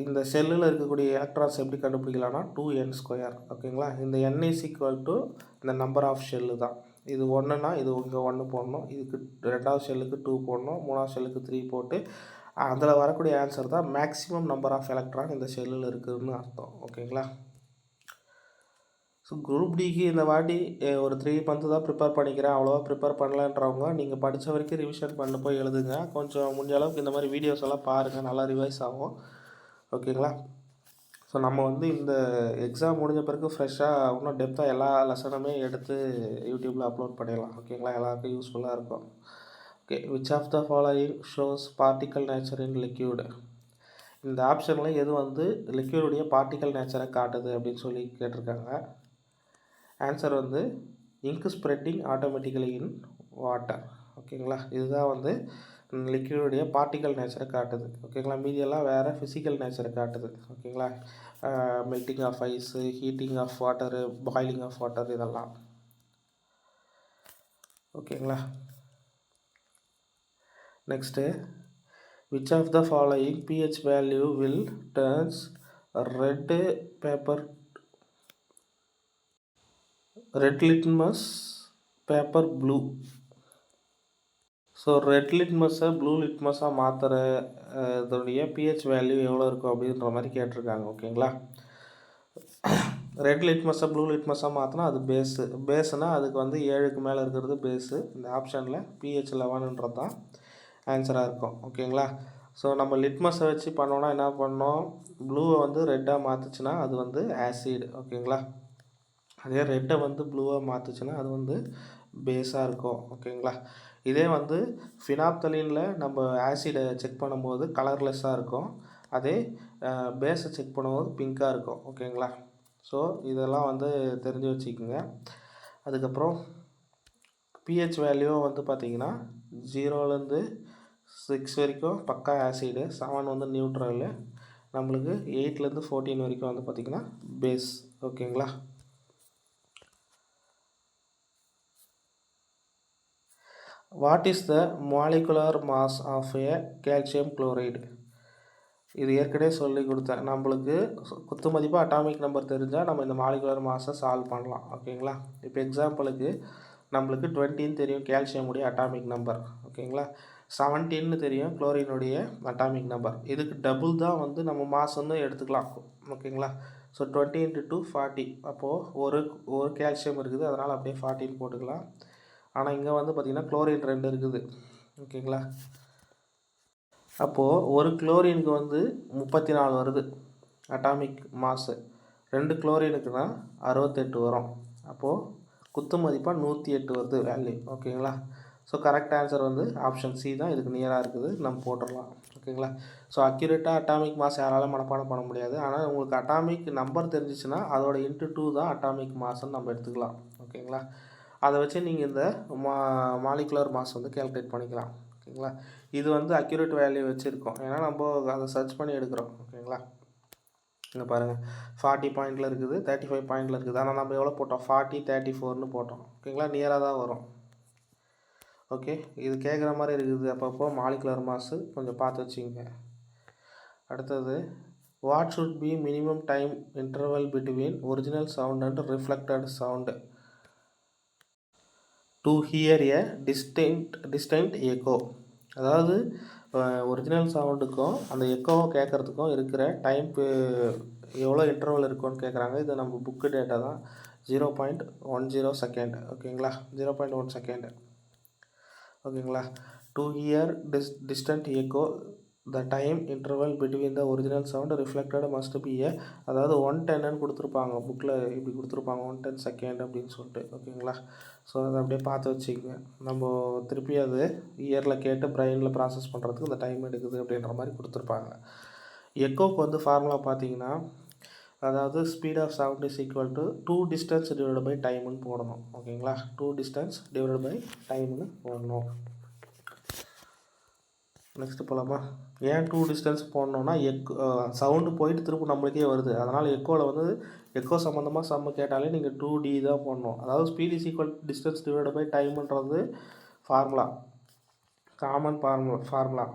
இந்த செல்லில் இருக்கக்கூடிய எலக்ட்ரான்ஸ் எப்படி கண்டுபிடிக்கலாம்னா 2n². ஓகேங்களா. இந்த n இஸ் ஈக்குவல் டு இந்த நம்பர் ஆஃப் ஷெல்லு தான். இது ஒன்றுனா இது இங்கே 1 போடணும், இதுக்கு ரெண்டாவது ஷெல்லுக்கு 2 போடணும், மூணாவது ஷெல்லுக்கு 3 போட்டு அதில் வரக்கூடிய ஆன்சர் தான் மேக்ஸிமம் நம்பர் ஆஃப் எலக்ட்ரான் இந்த செல்லில் இருக்குதுன்னு அர்த்தம். ஓகேங்களா. ஸோ குரூப் டிக்கு இந்த வாட்டி ஒரு 3 மந்த்து தான் ப்ரிப்பேர் பண்ணிக்கிறேன், அவ்வளோவா ப்ரிப்பேர் பண்ணலன்றவங்க நீங்கள் படித்த வரைக்கும் ரிவிஷன் பண்ண போய் எழுதுங்க. கொஞ்சம் முடிஞ்ச அளவுக்கு இந்த மாதிரி வீடியோஸ் எல்லாம் பாருங்கள், நல்லா ரிவைஸ் ஆகும். ஓகேங்களா. ஸோ நம்ம வந்து இந்த எக்ஸாம் முடிஞ்ச பிறகு ஃப்ரெஷ்ஷாக இன்னும் டெப்த்தாக எல்லா லெசனுமே எடுத்து யூடியூப்பில் அப்லோட் பண்ணிடலாம். ஓகேங்களா. எல்லாருக்கும் யூஸ்ஃபுல்லாக இருக்கும். Okay. Which of the following shows particle nature in liquid? இந்த ஆப்ஷனில் எது வந்து லிக்யூடுடைய பார்ட்டிக்கல் நேச்சரை காட்டுது அப்படின்னு சொல்லி கேட்டிருக்காங்க. ஆன்சர் வந்து ink spreading automatically in water. ஓகேங்களா. இதுதான் வந்து லிக்யூடுடைய பார்ட்டிக்கல் நேச்சரை காட்டுது. ஓகேங்களா. மீதியெல்லாம் வேறு ஃபிசிக்கல் நேச்சரை காட்டுது. ஓகேங்களா. Melting of ice, heating of water, boiling of water இதெல்லாம். ஓகேங்களா. Next, which of the following pH value will turns red paper red litmus paper blue? So red லிட்மஸை ப்ளூ லிட்மஸாக மாற்றுற இதோடைய pH வேல்யூ எவ்வளோ இருக்கும் அப்படின்ற மாதிரி கேட்டிருக்காங்க. ஓகேங்களா. ரெட் லிட்மஸை ப்ளூ லிட்மஸாக மாற்றினா அது பேஸுனால் அதுக்கு வந்து 7க்கு மேலே இருக்கிறது பேஸு. இந்த ஆப்ஷனில் pH 11ன்றது தான் ஆன்சராக இருக்கும். ஓகேங்களா. ஸோ நம்ம லிட்மஸை வச்சு பண்ணோன்னா என்ன பண்ணோம், ப்ளூவை வந்து ரெட்டாக மாற்றுச்சுன்னா அது வந்து ஆசிட். ஓகேங்களா. அதே ரெட்டை வந்து ப்ளூவாக மாற்றுச்சுன்னா அது வந்து பேஸாக இருக்கும். ஓகேங்களா. இதே வந்து ஃபினாப்தலினில் நம்ம ஆசிடை செக் பண்ணும்போது கலர்லெஸ்ஸாக இருக்கும், அதே பேஸை செக் பண்ணும்போது பிங்காக இருக்கும். ஓகேங்களா. ஸோ இதெல்லாம் வந்து தெரிஞ்சு வச்சுக்கோங்க. அதுக்கப்புறம் pH வேல்யூ வந்து பார்த்திங்கன்னா 0லேருந்து 6 வரைக்கும் பக்கா ஆசிடு, 7 வந்து நியூட்ரலு, நம்மளுக்கு 8லேருந்து 14 வரைக்கும் வந்து பார்த்திங்கன்னா பேஸ். ஓகேங்களா. What is the molecular mass of a calcium chloride? இது ஏற்கனவே சொல்லி கொடுத்தேன். நம்மளுக்கு குத்து மதிப்பாக அட்டாமிக் நம்பர் தெரிஞ்சால் நம்ம இந்த மாலிகுலர் மாஸை சால்வ் பண்ணலாம். ஓகேங்களா. இப்போ எக்ஸாம்பிளுக்கு நம்மளுக்கு 20ன்னு தெரியும் கால்சியமுடைய அட்டாமிக் நம்பர். ஓகேங்களா. 17ன்னு தெரியும் குளோரினுடைய அட்டாமிக் நம்பர். இதுக்கு டபுள் தான் வந்து நம்ம மாஸ் வந்து எடுத்துக்கலாம். ஓகேங்களா. ஸோ 20 × 2 40. அப்போது ஒரு கால்சியம் இருக்குது, அதனால் அப்படியே 14 போட்டுக்கலாம். ஆனால் இங்கே வந்து பார்த்திங்கன்னா குளோரின் 2 இருக்குது. ஓகேங்களா. அப்போது ஒரு குளோரினுக்கு வந்து 34 வருது அட்டாமிக் மாஸு, 2 குளோரினுக்குன்னா 68 வரும். அப்போது குத்து மதிப்பாக 108 வருது வேல்யூ. ஓகேங்களா. ஸோ கரெக்ட் ஆன்சர் வந்து ஆப்ஷன் சி தான் இதுக்கு நியராக இருக்குது, நம்ம போட்டுடலாம். ஓகேங்களா. ஸோ அக்யூரேட்டாக அட்டாமிக் மாஸ் யாராலும் மனப்பாடம் பண்ண முடியாது, ஆனால் உங்களுக்கு அட்டாமிக் நம்பர் தெரிஞ்சிச்சுன்னா அதோட × 2 தான் அட்டாமிக் மாஸ்ன்னு நம்ம எடுத்துக்கலாம். ஓகேங்களா. அதை வச்சு நீங்கள் இந்த மாலிகுலர் மாஸ் வந்து கேல்குலேட் பண்ணிக்கலாம். ஓகேங்களா. இது வந்து அக்யூரேட் வேல்யூ வச்சுருக்கோம், ஏன்னா நம்ம அதை சர்ச் பண்ணி எடுக்கிறோம். ஓகேங்களா. இங்கே பாருங்கள் 40 பாயிண்டில் இருக்குது, 35 பாயிண்டில் இருக்குது, ஆனால் நம்ம எவ்வளோ போட்டோம், 40 34ன்னு போட்டோம். ஓகேங்களா. நியராக தான் வரும். ஓகே. இது கேட்குற மாதிரி இருக்குது. அப்பப்போ மாலிகுலர் மாஸு கொஞ்சம் பார்த்து வச்சுங்க. அடுத்தது, what should be minimum time interval between original sound and reflected sound to hear A distinct echo? அதாவது ஒரிஜினல் சவுண்டுக்கும் அந்த எக்கோவை கேட்குறதுக்கும் இருக்கிற டைம் எவ்வளோ இன்டர்வல் இருக்குன்னு கேட்குறாங்க. இது நம்ம புக்கு டேட்டா தான், 0.10 செகண்ட். ஓகேங்களா. 0.1 செகண்ட். ஓகேங்களா. To hear distant echo the time interval between the original sound reflected must be a, அதாவது 110ன்னு கொடுத்துருப்பாங்க புக்கில், இப்படி கொடுத்துருப்பாங்க 110 செகண்ட் அப்படின்னு சொல்லிட்டு. ஓகேங்களா. ஸோ அதை அப்படியே பார்த்து வச்சுக்கோங்க. நம்ம திருப்பி அது இயரில் கேட்டு பிரெயினில் ப்ராசஸ் பண்ணுறதுக்கு இந்த டைம் எடுக்குது அப்படின்ற மாதிரி கொடுத்துருப்பாங்க. எக்கோக்கு வந்து ஃபார்முலா பார்த்தீங்கன்னா, அதாவது speed of sound is equal to 2 distance divide by டைம்னு போடணும். ஓகேங்களா. 2 டிஸ்டன்ஸ் டிவைட் பை டைம்னு போடணும். நெக்ஸ்ட்டு போகலாமா. ஏன் 2 டிஸ்டன்ஸ் போடணுன்னா, சவுண்டு போயிட்டு திரும்ப நம்மளுக்கே வருது, அதனால் எக்கோவில் வந்து எக்கோ சம்மந்தமாக சம்ம கேட்டாலே நீங்கள் 2D தான் போடணும். அதாவது speed is equal distance divide by டைம்ன்றது ஃபார்முலா, காமன் ஃபார்முலா.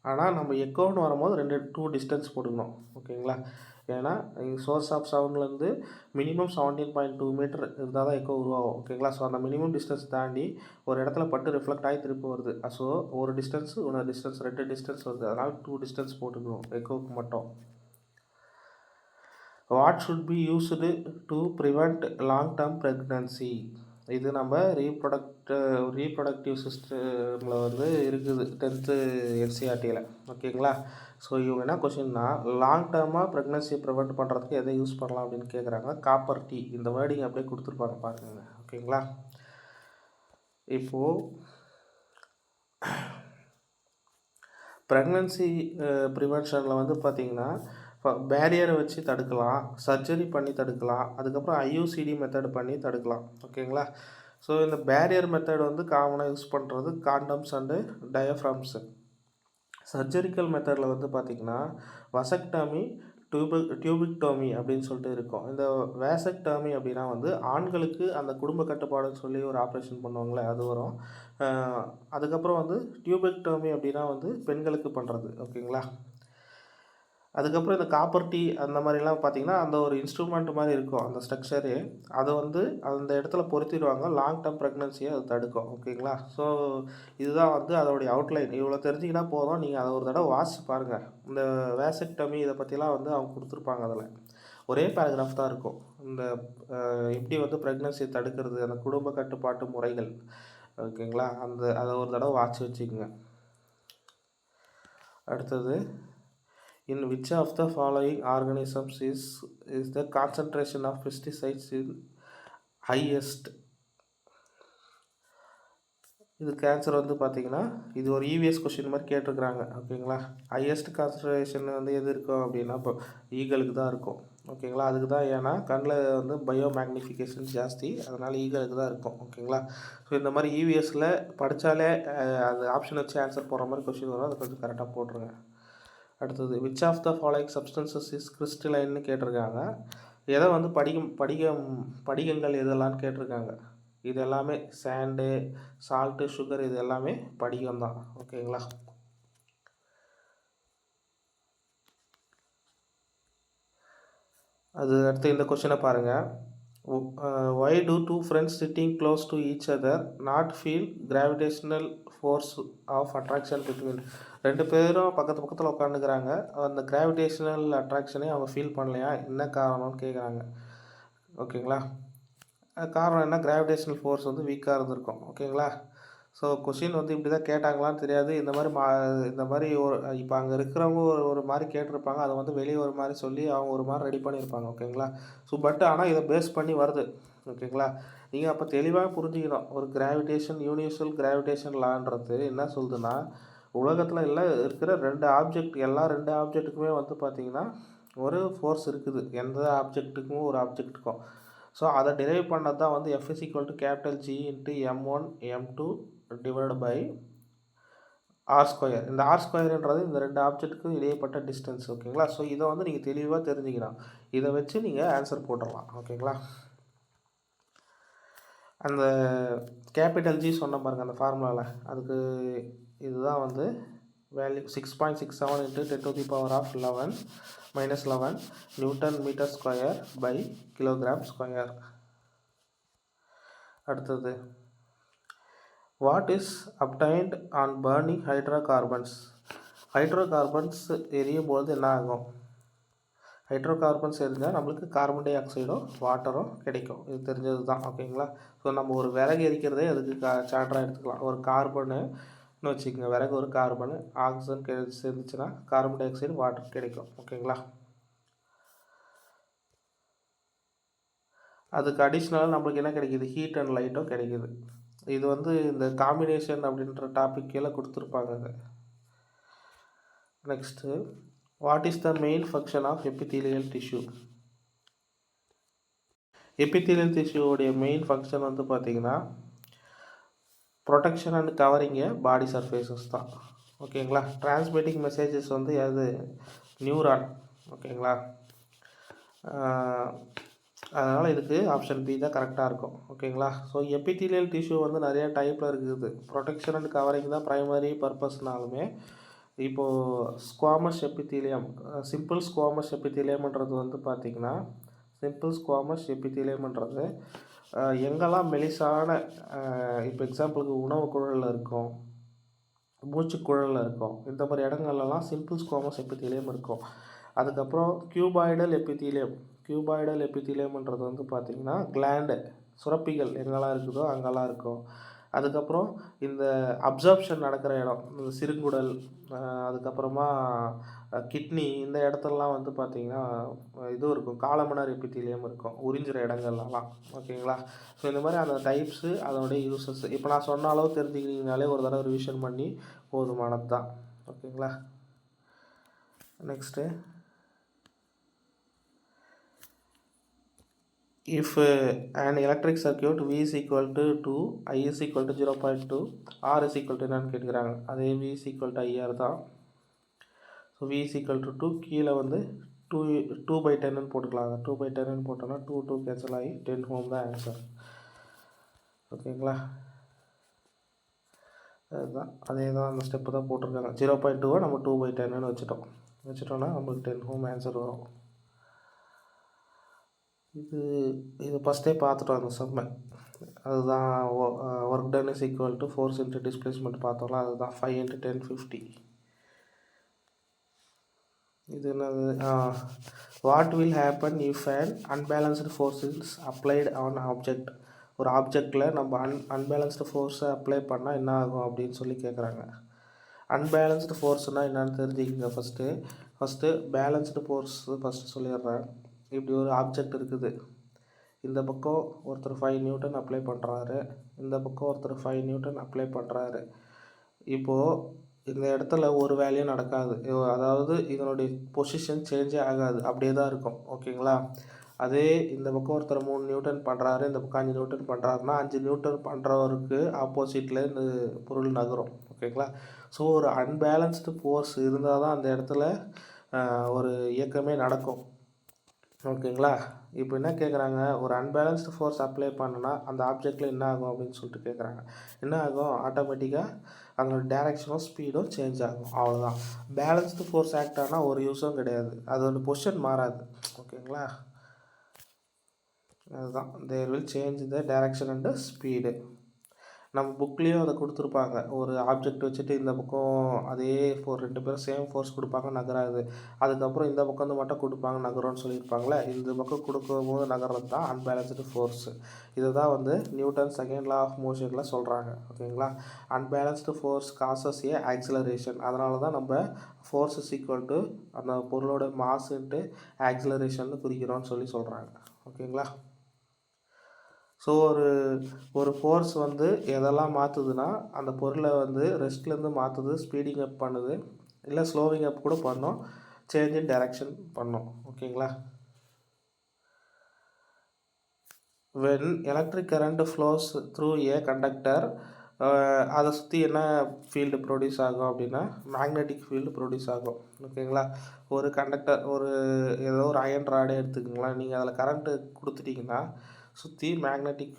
ஆனால் நம்ம எக்கோன்னு வரும்போது 2 டிஸ்டன்ஸ் போட்டுக்கணும். ஓகேங்களா? ஏன்னா சோர்ஸ் ஆஃப் சவுண்ட்லேருந்து மினிமம் 17.2 மீட்டர் இருந்தால் தான் எக்கோ உருவாகும். ஓகேங்களா? ஸோ அந்த மினிமம் டிஸ்டன்ஸ் தாண்டி ஒரு இடத்துல பட்டு ரிஃப்ளெக்ட் ஆகி திருப்பி வருது. ஸோ ஒரு டிஸ்டன்ஸ், இன்னொரு டிஸ்டன்ஸ், 2 டிஸ்டன்ஸ் வருது. அதனால் 2 டிஸ்டன்ஸ் போட்டுக்கணும் எக்கோவுக்கு மட்டும். What should be used to prevent long term pregnancy? இது நம்ம ரீப்ரொடக்டிவ் சிஸ்டமில் வந்து இருக்குது 10th NCERTயில். ஓகேங்களா? ஸோ இவங்க என்ன கொஷின்னா, லாங் டேர்மாக ப்ரெக்னன்சியை ப்ரிவெண்ட் பண்ணுறதுக்கு எதை யூஸ் பண்ணலாம் அப்படின்னு கேட்குறாங்க. காப்பர் டீ, இந்த வேர்டிங் அப்படியே கொடுத்துருப்பாங்க பாருங்க. ஓகேங்களா? இப்போது ப்ரெக்னன்சி ப்ரிவென்ஷனில் வந்து பார்த்திங்கன்னா, பேரியரை வச்சு தடுக்கலாம், சர்ஜரி பண்ணி தடுக்கலாம், அதுக்கப்புறம் IUCD மெத்தட் பண்ணி தடுக்கலாம். ஓகேங்களா? ஸோ இந்த பேரியர் மெத்தட் வந்து காமனாக யூஸ் பண்ணுறது காண்டம்ஸ் அண்டு டயஃப்ராம்ஸு. சர்ஜரிக்கல் மெத்தடில் வந்து பார்த்திங்கன்னா வசக்டாமி, டியூபிக்டோமி அப்படின்னு சொல்லிட்டு இருக்கும். இந்த வேசக்டாமி அப்படின்னா வந்து ஆண்களுக்கு அந்த குடும்ப கட்டுப்பாடுன்னு சொல்லி ஒரு ஆப்ரேஷன் பண்ணுவாங்களே, அது வரும். அதுக்கப்புறம் வந்து டியூபிக்டோமி அப்படின்னா வந்து பெண்களுக்கு பண்ணுறது. ஓகேங்களா? அதுக்கப்புறம் இந்த காப்பர் டீ அந்த மாதிரிலாம் பார்த்திங்கன்னா அந்த ஒரு இன்ஸ்ட்ருமெண்ட் மாதிரி இருக்கும் அந்த ஸ்ட்ரக்சரு. அதை வந்து அந்த இடத்துல பொருத்திடுவாங்க. லாங் டேர்ம் ப்ரெக்னன்சியை அது தடுக்கும். ஓகேங்களா? ஸோ இதுதான் வந்து அதோடைய அவுட்லைன். இவ்வளோ தெரிஞ்சிங்கன்னா போதும். நீங்கள் அதை ஒரு தடவை வாசிச்சு பாருங்கள். இந்த வேசக்டமி இதை பற்றிலாம் வந்து அவங்க கொடுத்துருப்பாங்க. அதில் ஒரே பேராகிராஃப் தான் இருக்கும். இந்த எப்படி வந்து ப்ரெக்னன்சியை தடுக்கிறது, அந்த குடும்ப கட்டுப்பாட்டு முறைகள். ஓகேங்களா? அதை ஒரு தடவை வாட்சி வச்சுக்கோங்க. அடுத்தது, in which of the following organisms is the concentration of pesticides in highest? இதுக்கு ஆன்சர் வந்து பார்த்திங்கன்னா, இது ஒரு EVS கொஷின் மாதிரி கேட்டிருக்கிறாங்க. ஓகேங்களா? ஹையஸ்ட் கான்சன்ட்ரேஷன் வந்து எது இருக்கும் அப்படின்னா இப்போ ஈகளுக்கு தான் இருக்கும். ஓகேங்களா? அதுக்கு தான், ஏன்னா கண்ணில் வந்து பயோ மேக்னிஃபிகேஷன் ஜாஸ்தி, அதனால் ஈகளுக்கு தான் இருக்கும். ஓகேங்களா? ஸோ இந்த மாதிரி EVSயில் படித்தாலே அது ஆப்ஷன் வச்சு ஆன்சர் போடுற மாதிரி கொஷின் வரும். அதை கொஞ்சம் கரெக்டாக போட்டுருங்க. அடுத்தது, which of the following substances is கிறிஸ்டலைன்னு கேட்டிருக்காங்க. எதை வந்து படிகங்கள் எதெல்லாம்னு கேட்டிருக்காங்க. இது எல்லாமே சாண்டு, சால்ட்டு, சுகர், இது எல்லாமே படிகம் தான். ஓகேங்களா? அது அடுத்து இந்த கொஷினை பாருங்கள். why do two friends sitting close to each other not feel gravitational force of attraction between? 2 பேரும் பக்கத்தில் உட்காந்துக்கிறாங்க. அந்த கிராவிடேஷனல் அட்ராக்ஷனே அவங்க ஃபீல் பண்ணலையா, என்ன காரணம்னு கேட்குறாங்க. ஓகேங்களா? காரணம் என்ன, கிராவிடேஷனல் ஃபோர்ஸ் வந்து வீக்காக இருந்திருக்கும். ஓகேங்களா? ஸோ கொஷின் வந்து இப்படி தான் கேட்டாங்களான்னு தெரியாது. இந்த மாதிரி ஒரு இப்போ அங்கே இருக்கிறவங்க ஒரு மாதிரி கேட்டிருப்பாங்க. அதை வந்து வெளியே ஒரு மாதிரி சொல்லி அவங்க ஒரு மாதிரி ரெடி பண்ணியிருப்பாங்க. ஓகேங்களா? ஸோ ஆனால் இதை பேஸ் பண்ணி வருது. ஓகேங்களா? நீங்கள் அப்போ தெளிவாக புரிஞ்சுக்கணும். ஒரு கிராவிடேஷன், யூனிவர்சல் கிராவிடேஷன் லான்றது என்ன சொல்லுதுன்னா, உலகத்தில் எல்லாம் இருக்கிற 2 ஆப்ஜெக்ட், எல்லா 2 ஆப்ஜெக்ட்டுக்குமே வந்து பார்த்திங்கன்னா ஒரு ஃபோர்ஸ் இருக்குது. எந்த ஆப்ஜெக்ட்டுக்கும் ஒரு ஆப்ஜெக்ட்டுக்கும். ஸோ அதை டிரைவ் பண்ணது தான் வந்து F = G × m1 m2 divide by r². இந்த r²ன்றது இந்த 2 ஆப்ஜெக்ட்டுக்கும் இடையப்பட்ட டிஸ்டன்ஸ். ஓகேங்களா? ஸோ இதை வந்து நீங்கள் தெளிவாக தெரிஞ்சுக்கணும். இதை வச்சு நீங்கள் ஆன்சர் போட்டுடலாம். ஓகேங்களா? அந்த G சொன்ன பாருங்கள் அந்த ஃபார்முலாவில், அதுக்கு இதுதான் வந்து வேல்யூ 6.67 × 10⁻11 Nm²/kg². அடுத்தது, what is obtained on burning hydrocarbons? Hydrocarbons எரியும் போது என்ன ஆகும்? ஹைட்ரோகார்பன்ஸ் எரிஞ்சால் நம்மளுக்கு கார்பன் டை ஆக்சைடும் வாட்டரும் கிடைக்கும். இது தெரிஞ்சது தான். ஓகேங்களா? ஸோ நம்ம ஒரு விறகு எரிக்கிறதே அதுக்கு சான்றாக எடுத்துக்கலாம். ஒரு கார்பனு வச்சுக்கோங்க, விறகு ஒரு கார்பனு, ஆக்சிஜன் சேர்ந்துச்சுன்னா கார்பன் டை ஆக்சைடு, வாட்டர் கிடைக்கும். ஓகேங்களா? அதுக்கு அடிஷ்னலாக நம்மளுக்கு என்ன கிடைக்கிது? ஹீட் அண்ட் லைட்டும் கிடைக்கிது. இது வந்து இந்த காம்பினேஷன் அப்படின்ற டாபிக் கீழே கொடுத்துருப்பாங்க. Next, what is the main function of epithelial tissue? Epithelial டிஷ்யூவோடைய மெயின் ஃபங்க்ஷன் வந்து பார்த்திங்கன்னா protection and covering body surfaces தான். ஓகேங்களா? டிரான்ஸ்மிட்டிங் மெசேஜஸ் வந்து அது நியூரான். ஓகேங்களா? அதனால் இதுக்கு ஆப்ஷன் பி தான் கரெக்டாக இருக்கும். ஓகேங்களா? ஸோ எபித்தீலியல் டிஷ்யூ வந்து நிறைய டைப்பில் இருக்குது. ப்ரொடெக்ஷன் அண்ட் கவரிங் தான் ப்ரைமரி பர்பஸ்னாலுமே, இப்போது ஸ்குவாமஸ் எபித்தீலியம், சிம்பிள் ஸ்குவாமஸ் எபித்தீலியம்ன்றது வந்து பார்த்திங்கன்னா, சிம்பிள் ஸ்குவாமஸ் எபித்தீலியம்ன்றது எங்கெல்லாம் மெலிசான, இப்போ எக்ஸாம்பிளுக்கு உணவு குழலில் இருக்கும், மூச்சுக்குழலில் இருக்கும், இந்த மாதிரி இடங்கள்லாம் சிம்பிள் ஸ்குவாமஸ் எபித்தீலியம் இருக்கும். அதுக்கப்புறம் கியூபாய்டல் எபித்தீலியம்ன்றது வந்து பார்த்திங்கன்னா கிளாண்டு, சுரப்பிகள் எங்கெல்லாம் இருக்குதோ அங்கெல்லாம் இருக்கும். அதுக்கப்புறம் இந்த அப்சார்ப்ஷன் நடக்கிற இடம், இந்த சிறுங்குடல், அதுக்கப்புறமா கிட்னி, இந்த இடத்துலலாம் வந்து பார்த்திங்கன்னா இதுவும் இருக்கும், காலமனார் எபித்தீலியம் இருக்கும், உறிஞ்சுற இடங்கள்லாம். ஓகேங்களா? ஸோ இந்த மாதிரி அந்த டைப்ஸு, அதோடைய யூசஸ் இப்போ நான் சொன்ன அளவு தெரிஞ்சுக்கிட்டிங்கனாலே ஒரு தடவை ரிவிஷன் பண்ணி போதுமானது தான். ஓகேங்களா? Next, if an electric circuit V is equal to 2, I is equal to 0.2, R is equal to என்னன்னு கேட்குறாங்க. அதே V is equal to IR தான். So V is equal to 2, கீழே வந்து 2/10 போட்டுக்கலாம். 2/10 போட்டோன்னா 2 கேன்சல் ஆகி 10 Ohm தான் ஆன்சர். ஓகேங்களா? அதுதான் அதே தான், அந்த ஸ்டெப்பு தான் போட்டிருக்காங்க. 0.2 நம்ம 2/10 வச்சுட்டோம்னா நம்மளுக்கு 10 Ohm ஆன்சர் வரும். இது ஃபஸ்ட்டே பார்த்துட்டோம் அந்த சம்மை. அதுதான் work done is equal to force into displacement பார்த்தோம்ல, அதுதான் 5 × 1050. இது என்னது, what will happen if and unbalanced force is applied an object. ஒரு ஆப்ஜெக்டில் நம்ம அன்பேலன்ஸ்டு ஃபோர்ஸை அப்ளை பண்ணால் என்ன ஆகும் அப்படின்னு சொல்லி கேட்குறாங்க. அன்பேலன்ஸ்டு ஃபோர்ஸ்னால் என்னென்னு தெரிஞ்சுக்கிங்க. ஃபஸ்ட்டு பேலன்ஸ்டு ஃபோர்ஸ் ஃபஸ்ட்டு சொல்லிடுறேன். இப்படி ஒரு ஆப்ஜெக்ட் இருக்குது, இந்த பக்கம் ஒருத்தர் 5 நியூட்டன் அப்ளை பண்ணுறாரு, இந்த பக்கம் ஒருத்தர் 5 நியூட்டன் அப்ளை பண்ணுறாரு. இப்போது இந்த இடத்துல ஒரு வேலையும் நடக்காது, அதாவது இதனுடைய பொசிஷன் சேஞ்சே ஆகாது, அப்படியே தான் இருக்கும். ஓகேங்களா? அதே இந்த பக்கம் ஒருத்தர் 3 நியூட்டன் பண்ணுறாரு, இந்த பக்கம் 5 நியூட்டன் பண்ணுறாருன்னா 5 நியூட்டன் பண்ணுறவருக்கு ஆப்போசிட்டில் இந்த பொருள் நகரும். ஓகேங்களா? ஸோ ஒரு அன்பேலன்ஸ்டு ஃபோர்ஸ் இருந்தால் தான் அந்த இடத்துல ஒரு இயக்கமே நடக்கும். ஓகேங்களா? இப்போ என்ன கேட்குறாங்க, ஒரு அன்பேலன்ஸ்டு ஃபோர்ஸ் அப்ளை பண்ணுனா அந்த ஆப்ஜெக்டில் என்ன ஆகும் அப்படின்னு சொல்லிட்டு கேட்குறாங்க. என்ன ஆகும், ஆட்டோமேட்டிக்காக அதோட டேரெக்ஷனும் ஸ்பீடும் சேஞ்ச் ஆகும், அவ்வளோதான். பேலன்ஸ்டு ஃபோர்ஸ் ஆக்ட் ஆனால் ஒரு யூஸும் கிடையாது, அதோட பொசிஷன் மாறாது. ஓகேங்களா? அதுதான், there will change the direction and speed. நம்ம புக்லேயும் அதை கொடுத்துருப்பாங்க. ஒரு ஆப்ஜெக்ட் வச்சுட்டு இந்த பக்கம் அதே 2 பேரும் சேம் ஃபோர்ஸ் கொடுப்பாங்க, நகராது. அதுக்கப்புறம் இந்த பக்கம் வந்து மட்டும் கொடுப்பாங்க, நகரும்னு சொல்லியிருப்பாங்களே. இந்த பக்கம் கொடுக்கும்போது நகர்றது தான் அன்பேலன்ஸ்டு ஃபோர்ஸு. இதை தான் வந்து நியூட்டன் செகண்ட் லா ஆஃப் மோஷனில் சொல்கிறாங்க. ஓகேங்களா? அன்பேலன்ஸ்டு ஃபோர்ஸ் காசஸ் ஏ ஆக்சிலரேஷன். அதனால தான் நம்ம ஃபோர்ஸ் இஸ் ஈக்குவல் டு அந்த பொருளோட மாஸ் இன்ட்டு ஆக்சிலரேஷன் குறிக்கிறோன்னு சொல்கிறாங்க. ஓகேங்களா? ஸோ ஒரு ஃபோர்ஸ் வந்து எதெல்லாம் மாற்றுதுன்னா, அந்த பொருளை வந்து ரெஸ்ட்லேருந்து மாற்றுது, ஸ்பீடிங் அப் பண்ணுது, இல்லை ஸ்லோவிங் அப் கூட பண்ணும், சேஞ்ச் இன் டைரக்ஷன் பண்ணும். ஓகேங்களா? When electric current flows through a conductor, அதை சுற்றி என்ன ஃபீல்டு ப்ரொடியூஸ் ஆகும் அப்படின்னா மேக்னெட்டிக் ஃபீல்டு ப்ரொடியூஸ் ஆகும். ஓகேங்களா? ஒரு கண்டக்டர், ஏதோ ஒரு அயன் ராடே எடுத்துக்கங்களேன், நீங்கள் அதில் கரண்ட்டு கொடுத்துட்டிங்கன்னா சுற்றி மேக்னெட்டிக்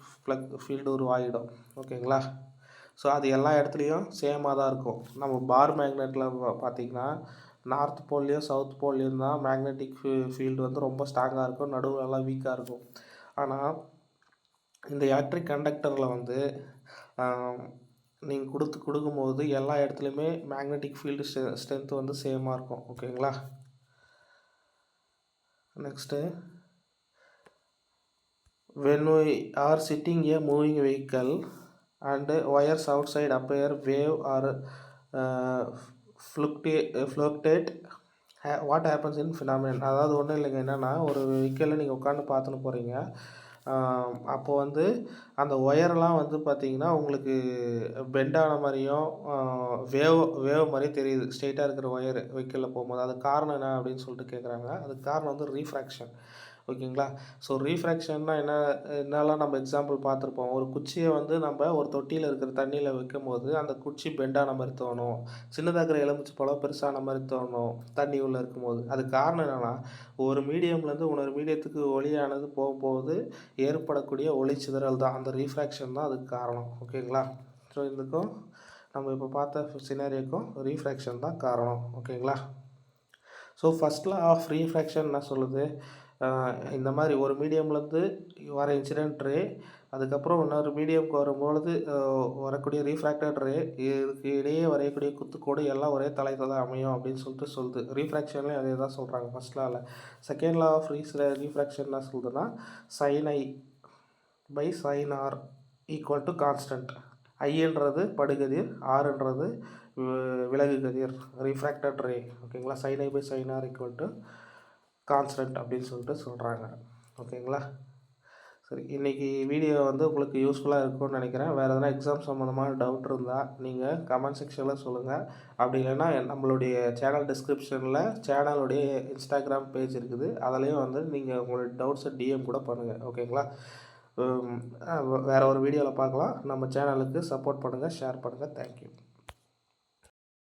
ஃபீல்டு உருவாகிடும். ஓகேங்களா? ஸோ அது எல்லா இடத்துலையும் சேமாக தான் இருக்கும். நம்ம பார் மேக்னெட்டில் பார்த்திங்கன்னா நார்த் போல்லையும் சவுத் போல்லையும் தான் மேக்னெட்டிக் ஃபீல்டு வந்து ரொம்ப ஸ்ட்ராங்காக இருக்கும், நடுவுலலாம் வீக்காக இருக்கும். ஆனால் இந்த எலக்ட்ரிக் கண்டக்டரில் வந்து நீங்கள் கொடுக்கும்போது எல்லா இடத்துலையுமே மேக்னெட்டிக் ஃபீல்டு ஸ்ட்ரென்த் வந்து சேமாக இருக்கும். ஓகேங்களா? Next, when we are sitting a moving vehicle and wires outside appear wave or fluctuate, what happens in phenomenon. அதாவது ஒன்றும் இல்லைங்க, என்னென்னா ஒரு வெஹிக்கிளில் நீங்கள் உட்காந்து பார்த்துன்னு போகிறீங்க, அப்போ வந்து அந்த ஒயரெலாம் வந்து பார்த்திங்கன்னா உங்களுக்கு பெண்டான மாதிரியும் வேவ் மாதிரி தெரியுது, ஸ்ட்ரெயிட்டாக இருக்கிற ஒயரு வெஹிக்கிளில் போகும்போது. அதுக்கு காரணம் என்ன அப்படின்னு சொல்லிட்டு கேட்குறாங்க. அதுக்கு காரணம் வந்து ரீஃப்ராக்ஷன். ஓகேங்களா? ஸோ ரீஃப்ராக்ஷன்னா என்னலாம் நம்ம எக்ஸாம்பிள் பார்த்துருப்போம். ஒரு குச்சிய வந்து நம்ம ஒரு தொட்டியில இருக்கிற தண்ணீல வைக்கும்போது, அந்த குச்சி பெண்டான மாரி தோணும். சின்னதா இருக்கிற எலுமிச்சை பழம் பெருசான மாரி தோணும், தண்ணி உள்ள இருக்கும்போது. அதுக்கு காரணம் என்னன்னா, ஒரு மீடியம்லேருந்து இன்னொரு மீடியத்துக்கு ஒளியானது போகும்போது ஏற்படக்கூடிய ஒளிச்சிதறல் தான். அந்த ரீஃப்ராக்ஷன் தான் அதுக்கு காரணம். ஓகேங்களா? ஸோ இதுக்கும் நம்ம இப்போ பார்த்த சினாரியோக்கும் ரீஃப்ராக்ஷன் தான் காரணம். ஓகேங்களா? So first law of refraction என்ன சொல்லுது? இந்த மாரி ஒரு மீடியம்லேருந்து வர இன்சிடென்ட் ரே, அதுக்கப்புறம் இன்னொரு மீடியம்க்கு வரும்பொழுது வரக்கூடிய ரீஃப்ராக்டட் ரே, இதுக்கு இடையே வரையக்கூடிய குத்துக்கோடு எல்லாம் ஒரே தளத்தில தான் அமையும் அப்படின்னு சொல்லிட்டு சொல்லுது. ரீஃப்ராக்ஷன்லேயும் அதே தான் சொல்கிறாங்க ஃபர்ஸ்ட் லால. செகண்ட் லா ஆஃப் ரீஃப்ராக்ஷன் என்ன சொல்லுதுன்னா, sin I by sin R equal to constant. ஐன்றது படுகதிர், ஆர்ன்றது விலகு கதிர், ரிஃப்ராக்டட் ரே. ஓகேங்களா? sin I by sin R equal to constant அப்படின்னு சொல்லிட்டு சொல்கிறாங்க. ஓகேங்களா? சரி, இன்றைக்கி வீடியோ வந்து உங்களுக்கு யூஸ்ஃபுல்லாக இருக்கும்னு நினைக்கிறேன். வேறு எதனா எக்ஸாம் சம்மந்தமான டவுட் இருந்தால் நீங்கள் கமெண்ட் செக்ஷனில் சொல்லுங்கள். அப்படி இல்லைன்னா நம்மளுடைய சேனல் டிஸ்கிரிப்ஷனில் சேனலுடைய இன்ஸ்டாகிராம் பேஜ் இருக்குது. அதுலேயும் வந்து நீங்கள் உங்களுடைய டவுட்ஸை டிஎம் கூட பண்ணுங்கள். ஓகேங்களா? வேறு ஒரு வீடியோவில் பார்க்கலாம். நம்ம சேனலுக்கு சப்போர்ட் பண்ணுங்கள், ஷேர் பண்ணுங்கள். தேங்க்யூ.